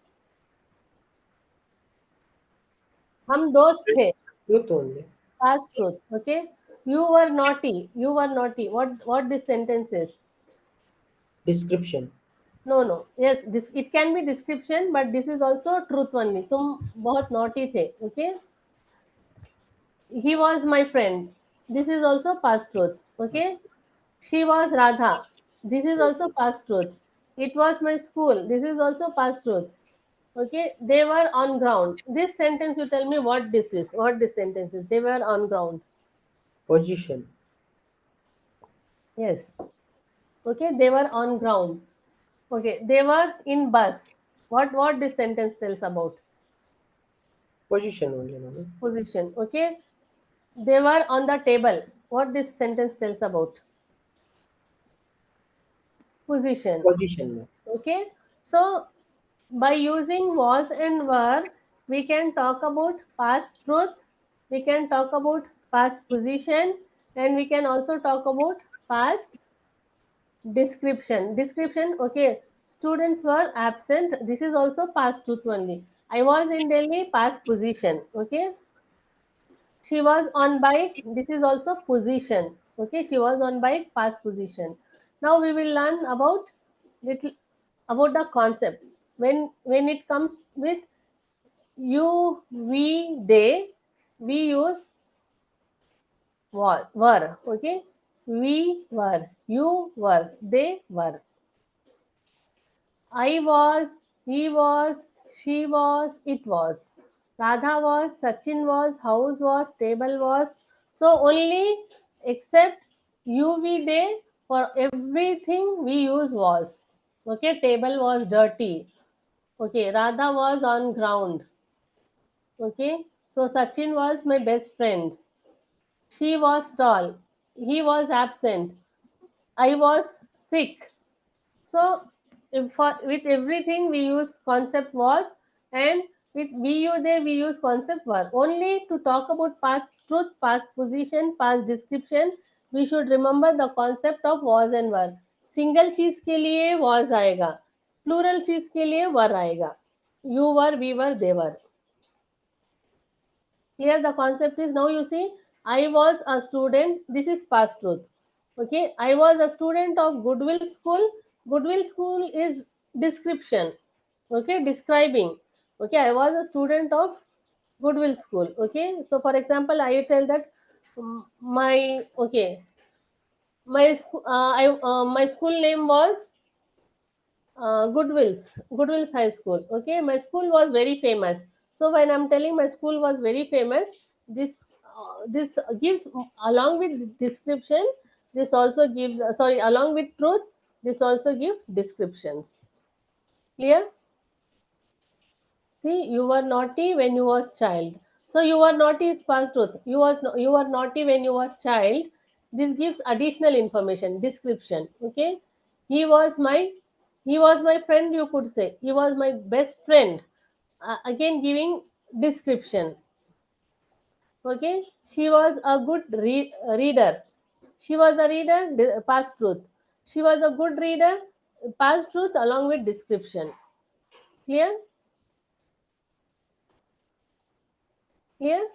हम दोस्त थे. Truth only. Past truth. Okay. You were naughty. You were naughty. What this sentence is? Description. No, no. Yes, this it can be description, but this is also truth only. तुम बहुत naughty थे. Okay. He was my friend. This is also past truth. Okay. She was Radha. This is also past truth. It was my school. This is also past truth. Okay. They were on ground. This sentence, you tell me what this is. What this sentence is. They were on ground. Position. Yes. Okay. They were on ground. Okay. They were in bus. What this sentence tells about? Position only, no? Position. Okay. They were on the table. What this sentence tells about? Position. Position, no? Okay. So by using was and were, we can talk about past truth, we can talk about past position, and we can also talk about past description. Description, okay. Students were absent. This is also past truth only. I was in Delhi, past position. Okay. She was on bike. This is also position. Okay. She was on bike, past position. Now we will learn about little about the concept. When it comes with you, we, they, we use were. Okay, we were, you were, they were. I was, he was, she was, it was. Radha was, Sachin was, house was, table was. So only except you, we, they, for everything we use was. Okay, table was dirty. Okay, Radha was on ground. Okay, so Sachin was my best friend. She was tall. He was absent. I was sick. So, with everything we use concept was, and with we you they we use concept were. Only to talk about past truth, past position, past description, we should remember the concept of was and were. Single चीज के लिए was आएगा, plural चीज के लिए were आएगा. You were, we were, they were. Here the concept is, now you see, I was a student. This is past truth. Okay, I was a student of Goodwill School. Goodwill School is description. Okay, describing. Okay, I was a student of Goodwill School. Okay, so for example, I tell that my okay, my school name was Goodwill's High School. Okay, my school was very famous. So when I'm telling my school was very famous, this this gives, along with description, this also gives, sorry, along with truth, this also gives descriptions. Clear? See, you were naughty when you was child. So you were naughty is past truth. You were naughty when you was child. This gives additional information, description. Okay. He was my he was my friend. You could say he was my best friend. Again, giving description. Okay. She was a good reader. She was a reader. Past truth. She was a good reader. Past truth along with description. Clear? Clear?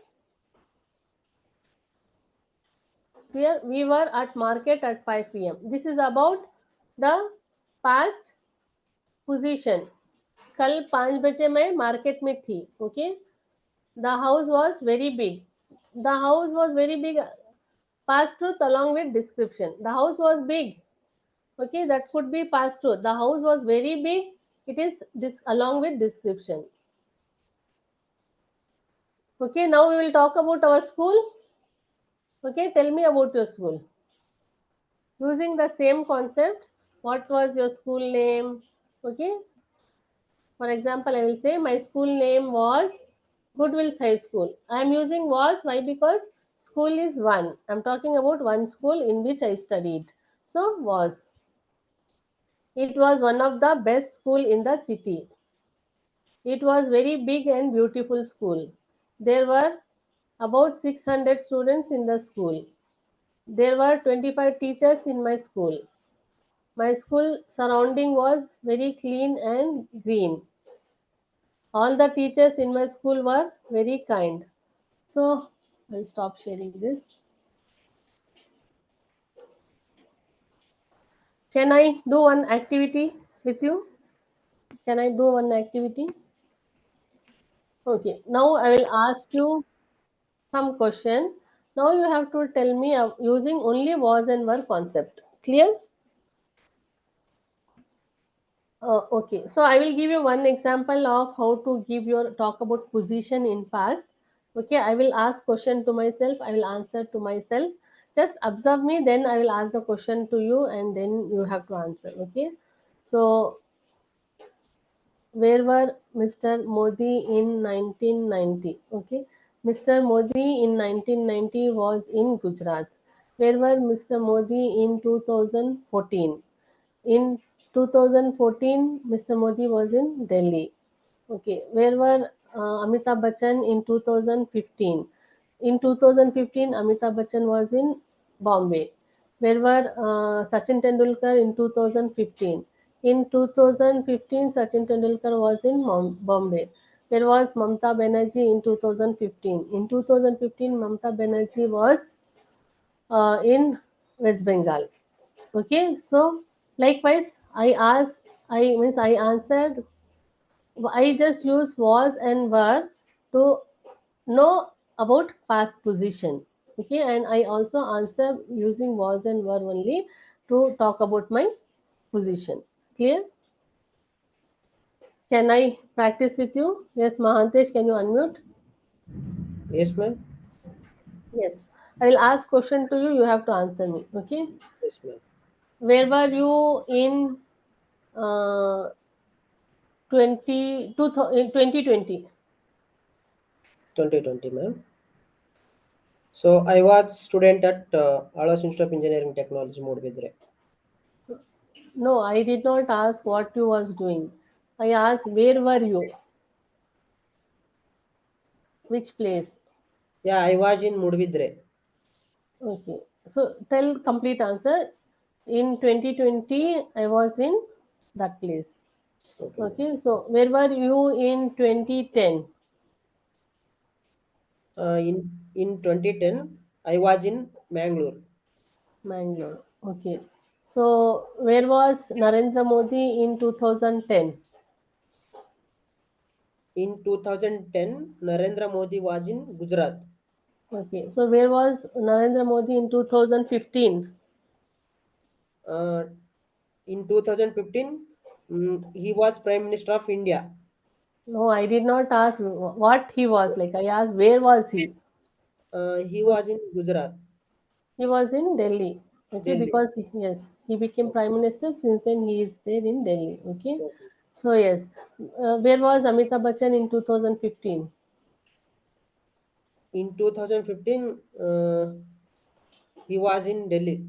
So here we were at market at 5 p.m. This is about the past position. कल 5 बजे मैं market में थी. Okay. The house was very big. The house was very big. Past truth along with description. The house was big. Okay, that could be past truth. The house was very big. It is this along with description. Okay, now we will talk about our school. Okay, tell me about your school. Using the same concept, what was your school name? Okay, for example, I will say my school name was Goodwill's High School. I am using was, why? Because school is one. I am talking about one school in which I studied. So was. It was one of the best school in the city. It was very big and beautiful school. There were about 600 students in the school. There were 25 teachers in my school. My school surrounding was very clean and green. All the teachers in my school were very kind. So I'll stop sharing this. Can I do one activity with you? Can I do one activity? Okay. Now I will ask you some question. Now you have to tell me using only was and were concept. Clear? Okay, so I will give you one example of how to give your talk about position in past. Okay, I will ask question to myself. I will answer to myself. Just observe me. Then I will ask the question to you, and then you have to answer. Okay. So where were Mr. Modi in 1990? Okay, Mr. Modi in 1990 was in Gujarat. Where were Mr. Modi in 2014? In 2014, Mr. Modi was in Delhi. Okay, where were Amitabh Bachchan in 2015? In 2015, Amitabh Bachchan was in Bombay. Where were Sachin Tendulkar in 2015? In 2015, Sachin Tendulkar was in Bombay. Where was Mamta Banerjee in 2015? In 2015, Mamta Banerjee was in West Bengal. Okay, so likewise, I answered, I just use was and were to know about past position. Okay, and I also answer using was and were only to talk about my position. Clear? Can I practice with you? Yes, Mahantesh, can you unmute? Yes, ma'am. Yes. I will ask question to you. You have to answer me. Okay. Yes, ma'am. Where were you in uh, in 2020? 2020, ma'am. So I was student at Alas Institute of Engineering Technology, Modbidre. No, I did not ask what you was doing. I asked where were you? Which place? Yeah, I was in Mudbidre. Okay. So tell complete answer. In 2020, I was in that place. Okay, ma'am. Okay. So where were you in 2010? In 2010, I was in Mangalore. Mangalore. Okay. So where was Narendra Modi in 2010? In 2010, Narendra Modi was in Gujarat. Okay. So where was Narendra Modi in 2015? Uh, in 2015, he was Prime Minister of India. No, I did not ask what he was like. I asked where was he? He was in Gujarat, He was in Delhi. Okay, Delhi. because yes, he became prime minister. Since then, he is there in Delhi. Okay, Okay. so yes, where was Amitabh Bachchan in 2015? In 2015, he was in Delhi.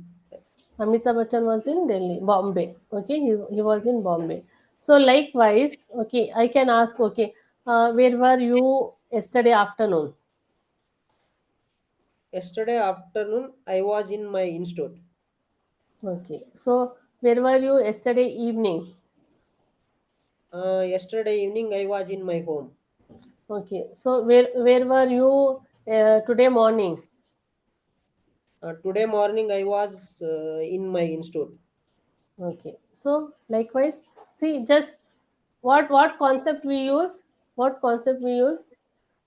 Amitabh Bachchan was in Delhi, Bombay. Okay, he was in Bombay. So likewise, okay, I can ask. Okay, where were you yesterday afternoon? Yesterday afternoon, I was in my institute. Okay, so where were you yesterday evening? Yesterday evening, I was in my home. Okay, so where were you today morning? Today morning, I was in my institute. Okay, so likewise, see just what concept we use? What concept we use?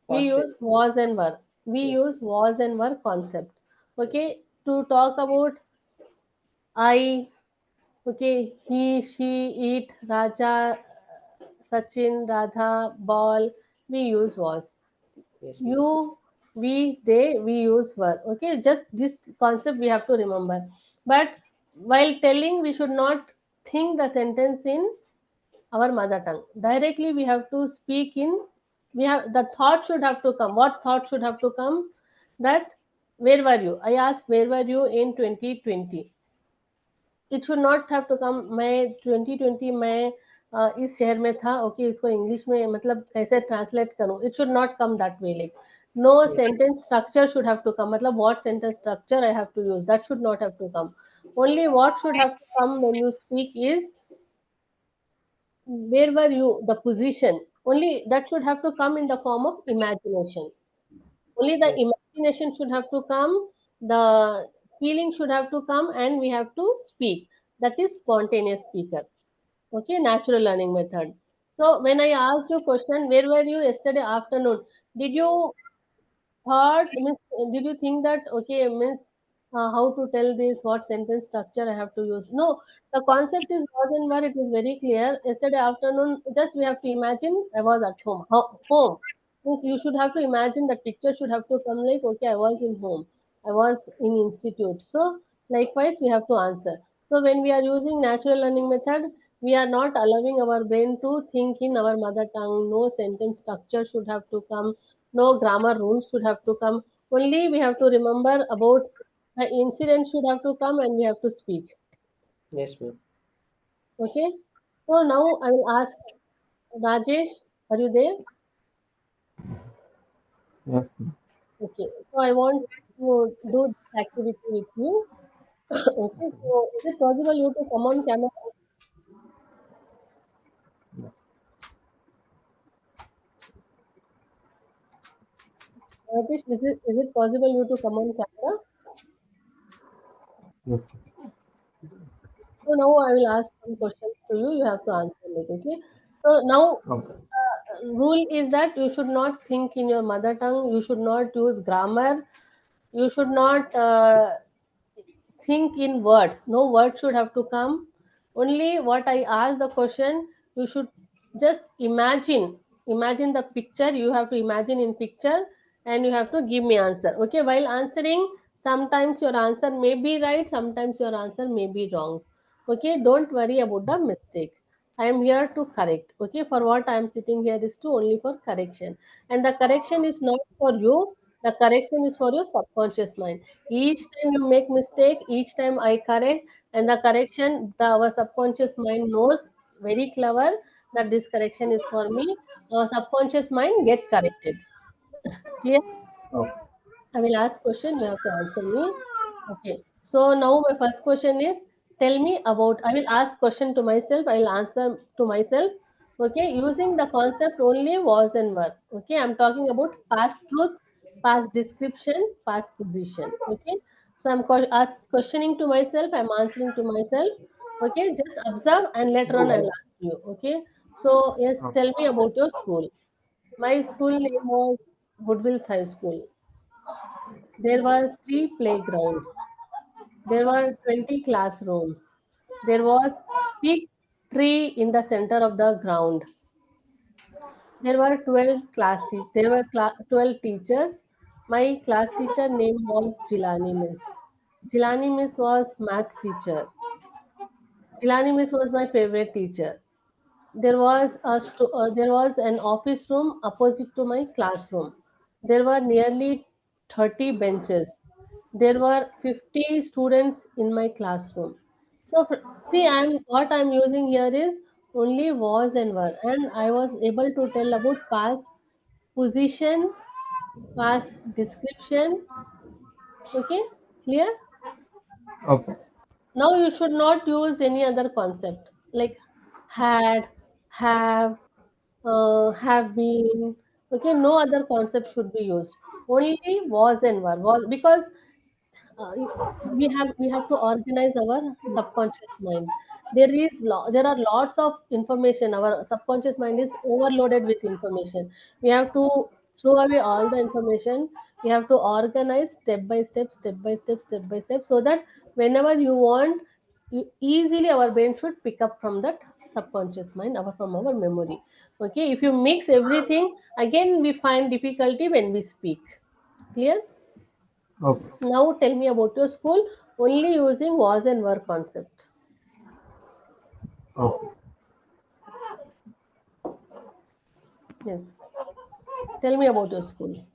We Past use tense. was and were. We Yes. use was and were concept. Yes. Okay, to talk about I. Okay, he, she, it, Raja, Sachin, Radha, ball. We use was. Yes, ma'am. You, we, they, we use were. Okay, just this concept we have to remember. But while telling, we should not think the sentence in our mother tongue. Directly, we have to speak in. We have the thought should have to come. What thought should have to come? That where were you? I asked where were you in 2020. It should not have to come मैं 2020 मैं इस शहर में था okay इसको English में मतलब कैसे ट्रांसलेट करूं it should not come that way like no Yes. sentence structure should have to come matlab what sentence structure I have to use that should not have to come only what should have to come when you speak is where were you the position only that should have to come in the form of imagination only the Yes. imagination should have to come the feeling should have to come and we have to speak that is spontaneous speaker okay natural learning method so when I asked you question where were you yesterday afternoon did you thought means did you think that okay means how to tell this what sentence structure I have to use no the concept is was and were it is very clear yesterday afternoon just we have to imagine I was at home home means you should have to imagine that picture should have to come like okay I was in home I was in institute so likewise we have to answer so when we are using natural learning method we are not allowing our brain to think in our mother tongue no sentence structure should have to come no grammar rules should have to come. Only we have to remember about the incident should have to come and we have to speak. Yes, ma'am. Okay. So now I will ask Rajesh, are you there? Yes. Okay. So I want to do this activity with you. Okay. So is it possible you to come on camera? Rajesh, is it possible you to come on camera? Yes. So now I will ask some questions to you. You have to answer it. Okay. So now Okay. rule is that you should not think in your mother tongue. You should not use grammar. You should not think in words. No word should have to come. Only what I ask the question, you should just imagine the picture. You have to imagine in picture and you have to give me answer. Okay, while answering, sometimes your answer may be right, sometimes your answer may be wrong. Okay, don't worry about the mistake. I am here to correct. Okay, for what I am sitting here is to only for correction. And the correction is not for you, the correction is for your subconscious mind. Each time you make mistake, each time I correct, and the correction, our subconscious mind knows very clever that this correction is for me. Our subconscious mind get corrected. Clear? Okay. I will ask question, you have to answer me. Okay. So now my first question is tell me about I will ask question to myself, I will answer to myself. Okay, using the concept only was and were. Okay, I'm talking about past truth, past description, past position. Okay. So I'm questioning to myself, I'm answering to myself. Okay, just observe and later on I will ask you. Okay. So yes, Okay. tell me about your school. My school name was Goodwill's High School. There were three playgrounds. There were 20 classrooms. There was big tree in the center of the ground. There were 12 12 teachers. My class teacher name was Jilani Miss. Jilani Miss was maths teacher. Jilani Miss was my favorite teacher. There was an office room opposite to my classroom. There were nearly 30 benches. There were 50 students in my classroom. So see, I'm using here is only was and were, and I was able to tell about past position, past description. Okay, clear? Okay. Now you should not use any other concept like had, have, have been. Okay, no other concept should be used. Only was and were. Was because uh, we have to organize our subconscious mind. There are lots of information. Our subconscious mind is overloaded with information. We have to throw away all the information. We have to organize step by step, step by step, step by step, so that whenever you want, you easily our brain should pick up from that subconscious mind, from our memory. Okay, if you mix everything, again we find difficulty when we speak. Clear? Okay. Now tell me about your school, only using was and were concept. Okay. Yes. Tell me about your school.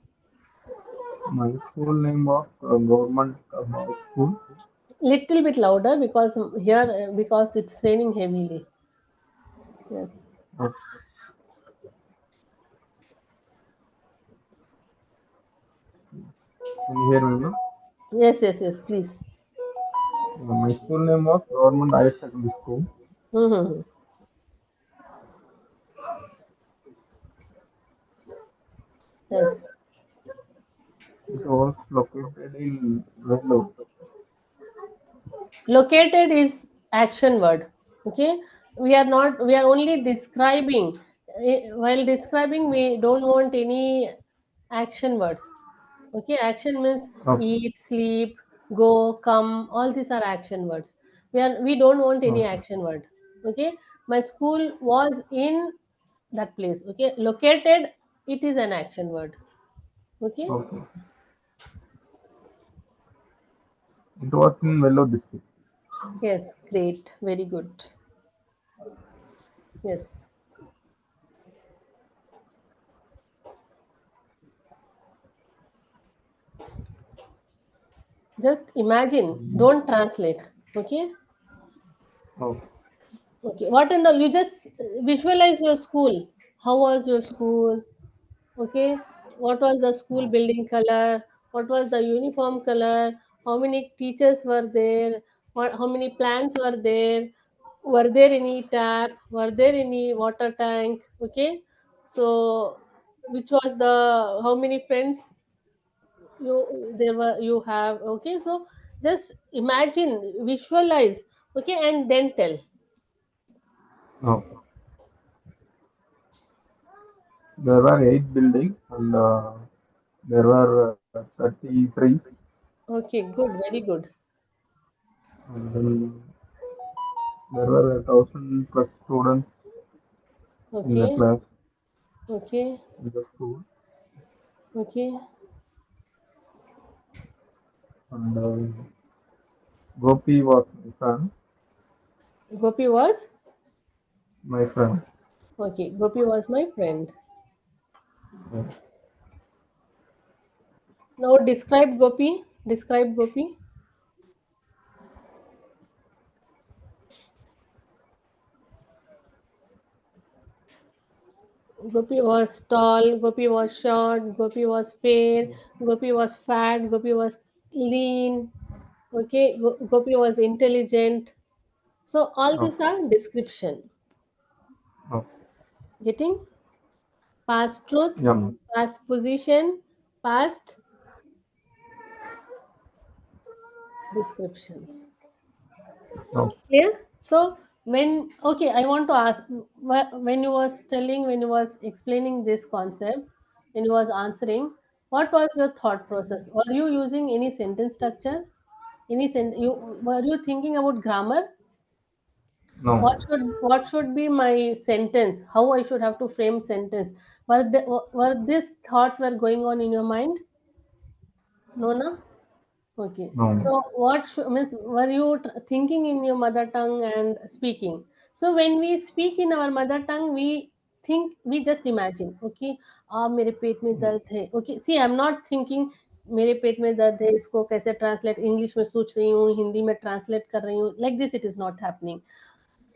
My school name was Government Boys School. Little bit louder because here because it's raining heavily. Yes. Okay. Can you hear me now? Yes, yes, yes, please. My school name was Government Ayesha Secondary School. Mm-hmm. Yes. It was located in Vellore. Located is action word. Okay. We are only describing. While describing, we don't want any action words. Okay, action means Okay. eat, sleep, go, come. All these are action words. We don't want any Okay. action word. Okay, my school was in that place. Okay, located. It is an action word. Okay. Okay. It was in Vellore district. Yes, great, very good. Yes, just imagine. Don't translate. Okay. Okay. Okay. What and all? You just visualize your school. How was your school? Okay, what was the school building color? What was the uniform color? How many teachers were there? How many plants were there? Were there any tap? Were there any water tank? Okay, so which was the how many friends you have? Okay, so just imagine, visualize. Okay, and then tell. Okay. There were 8 buildings and there were 30 trees, Okay, good, very good. and then there were 1,000 plus students in the Okay, class okay, in the school, okay. and Gopi was Gopi was. my friend. Okay, Gopi was my friend. Yeah. Now describe Gopi. Describe Gopi. Gopi was tall. Gopi was short. Gopi was fair. Gopi was fat. Gopi was lean. Okay, Gopi was intelligent. So all Okay. these are description. Okay. Getting past truth, Yeah. past position, past descriptions. Okay. Clear? So when okay, I want to ask when you was telling when you was explaining this concept, when you was answering, what was your thought process? Were you using any sentence structure? You were you thinking about grammar? No. What should be my sentence? How I should have to frame sentence? Were these thoughts were going on in your mind? No, na? Okay. No. So what means were you thinking in your mother tongue and speaking? So when we speak in our mother tongue, we think we just imagine. Okay, मेरे पेट में दर्द है. Okay, see, I'm not thinking मेरे पेट में दर्द है इसको कैसे ट्रांसलेट इंग्लिश में सोच रही हूँ हिंदी में ट्रांसलेट कर रही हूँ like this it is not happening.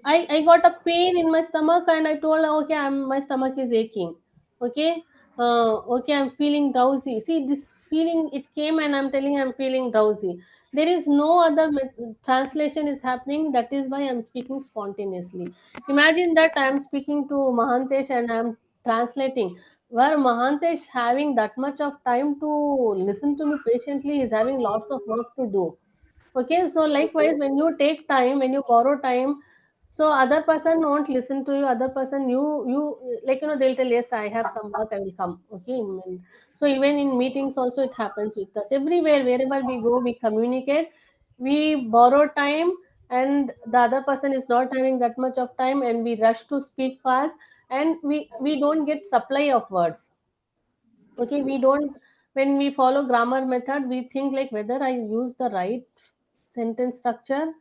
I got a pain in my stomach and I told her, okay, my stomach is aching. Okay, okay, I'm feeling drowsy. See, this feeling it came and I'm telling I'm feeling drowsy. There is no other translation is happening. That is why I'm speaking spontaneously. Imagine that I'm speaking to Mahantesh and I'm translating. Where Mahantesh having that much of time to listen to me patiently, he's having lots of work to do. Okay, so likewise, when you take time, when you borrow time, so other person won't listen to you. Other person, you like they'll tell yes, I have some work, I will come. Okay, so even in meetings also it happens with us. Everywhere, wherever we go, we communicate. We borrow time, and the other person is not having that much of time, and we rush to speak fast, and we don't get supply of words. Okay, we don't when we follow grammar method we think like whether I use the right sentence structure.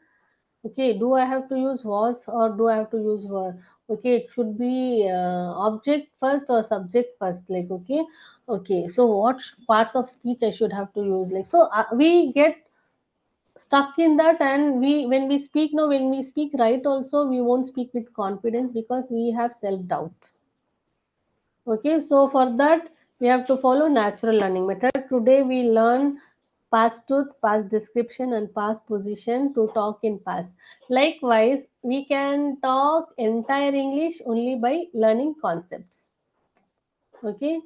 Okay, do I have to use was or do I have to use were? Okay, it should be object first or subject first, like okay. Okay, so what parts of speech I should have to use, like so we get stuck in that, and we when we speak now, when we speak right also we won't speak with confidence because we have self doubt. Okay, so for that we have to follow natural learning method. Today we learn past truth, past description, and past position to talk in past. Likewise, we can talk entire English only by learning concepts. Okay,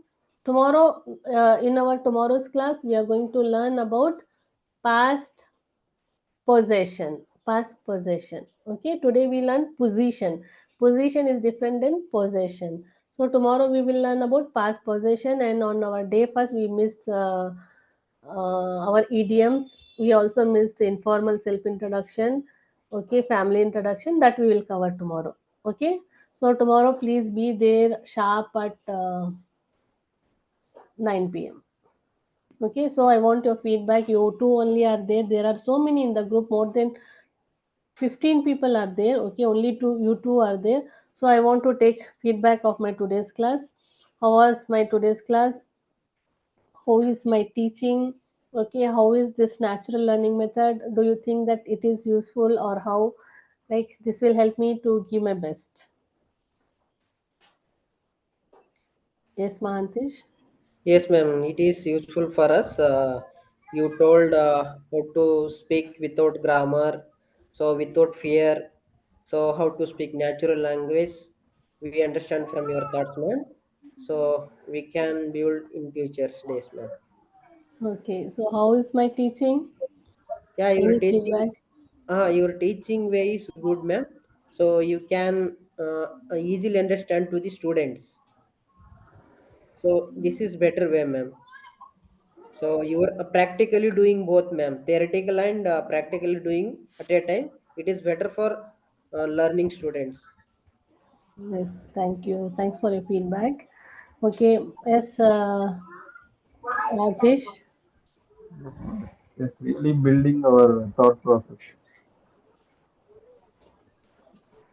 tomorrow in our tomorrow's class we are going to learn about past possession, past possession. Okay, today we learn position. Position is different than possession. So tomorrow we will learn about past possession, and on our day first we missed our idioms. We also missed informal self introduction. Okay, family introduction, that we will cover tomorrow. Okay, so tomorrow please be there sharp at 9 p.m. Okay, so I want your feedback. You two only are there. There are so many in the group, more than 15 people are there. Okay, only two, you two are there. So I want to take feedback of my today's class. How was my today's class? How is my teaching? Okay, how is this natural learning method? Do you think that it is useful, or how like this will help me to give my best? Yes, Mahantish. Yes, ma'am. It is useful for us. You told how to speak without grammar, so without fear. So how to speak natural language. We understand from your thoughts, ma'am. So we can build in future days, ma'am. Okay, so how is my teaching? Yeah, Any feedback? your teaching way is good, ma'am. So you can easily understand to the students. So this is better way, ma'am. So you are practically doing both, ma'am. Theoretical and practically doing at a time. It is better for learning students. Yes, thank you. Thanks for your feedback. Okay, yes, Rajesh. It's really building our thought process.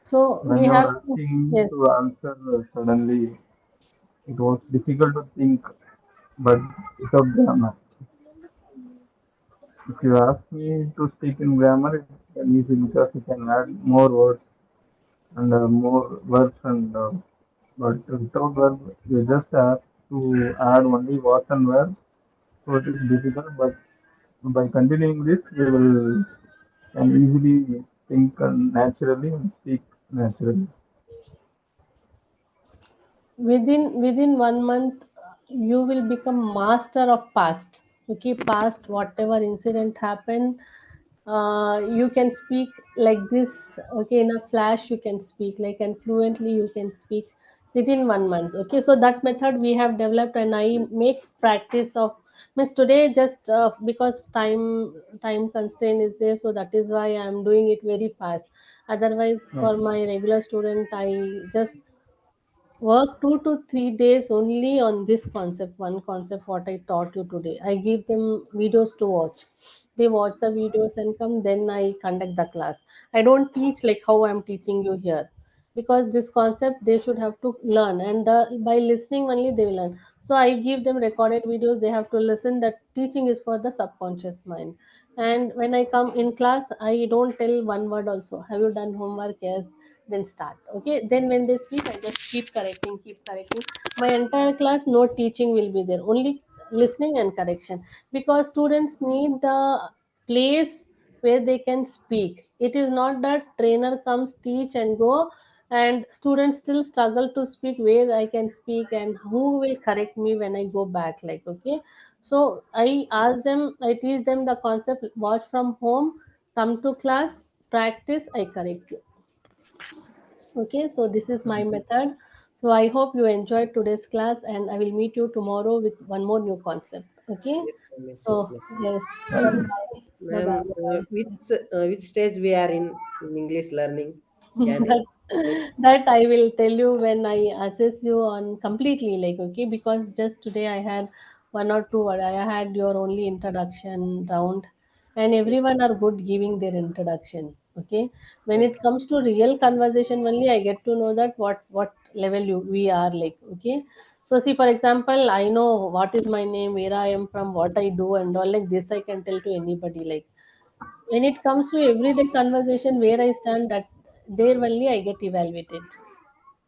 So When we you have are to, asking yes. to answer suddenly, it was difficult to think, but without grammar. If you ask me to speak in grammar, it's easy because you can add more words and more verbs but without verb, you just have to add only was and where, so it is difficult. But by continuing this, we will can easily think naturally and speak naturally. Within 1 month you will become master of past. Okay, past whatever incident happened, you can speak like this. Okay, in a flash you can speak like, and fluently you can speak within 1 month. Okay, so that method we have developed, and I make practice of means today just because time constraint is there, so that is why I am doing it very fast. Otherwise No. for my regular student I just work 2 to 3 days only on this concept, one concept what I taught you today. I give them videos to watch. They watch the videos and come, then I conduct the class. I don't teach like how I'm teaching you here, because this concept they should have to learn, and by listening only they will learn. So I give them recorded videos, they have to listen. That teaching is for the subconscious mind. And when I come in class, I don't tell one word also. Have you done homework? Yes. Then start. Okay, then when they speak, I just keep correcting. My entire class, no teaching will be there, only listening and correction. Because students need the place where they can speak. It is not that trainer comes, teach and go, and students still struggle to speak where I can speak and who will correct me when I go back, like, okay. So I ask them, I teach them the concept, watch from home, come to class, practice, I correct you. Okay, so this is my method. So I hope you enjoyed today's class, and I will meet you tomorrow with one more new concept. Okay, Yes, ma'am. Yes, yes, so ma'am. yes, bye Thank you. bye, bye Ma'am, bye, bye bye. which stage we are in English learning? Can you that tell? that I will tell you when I assess you on completely, like, okay, because just today I had one or two, I had your only introduction round, and everyone are good giving their introduction. Okay, when Okay, it comes to real conversation only, I get to know that what level we are, like, okay. So see, for example, I know what is my name, where I am from, what I do, and all, like this I can tell to anybody, like. When it comes to everyday conversation, where I stand, that there only I get evaluated.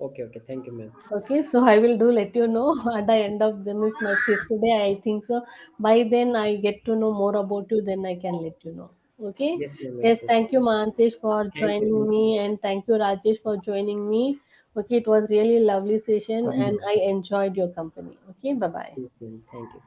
okay, okay. Thank you, ma'am. Okay, so I will do let you know at the end of them is my fifth day, I think so. By then I get to know more about you, then I can let you know. Okay. Yes, ma'am. Yes, Yes, yes. thank you Mantesh for Thank you. joining me, and thank you Rajesh for joining me. Okay, it was really lovely session Thank and you. I enjoyed your company. Okay, bye bye. Yes, ma'am. Thank you.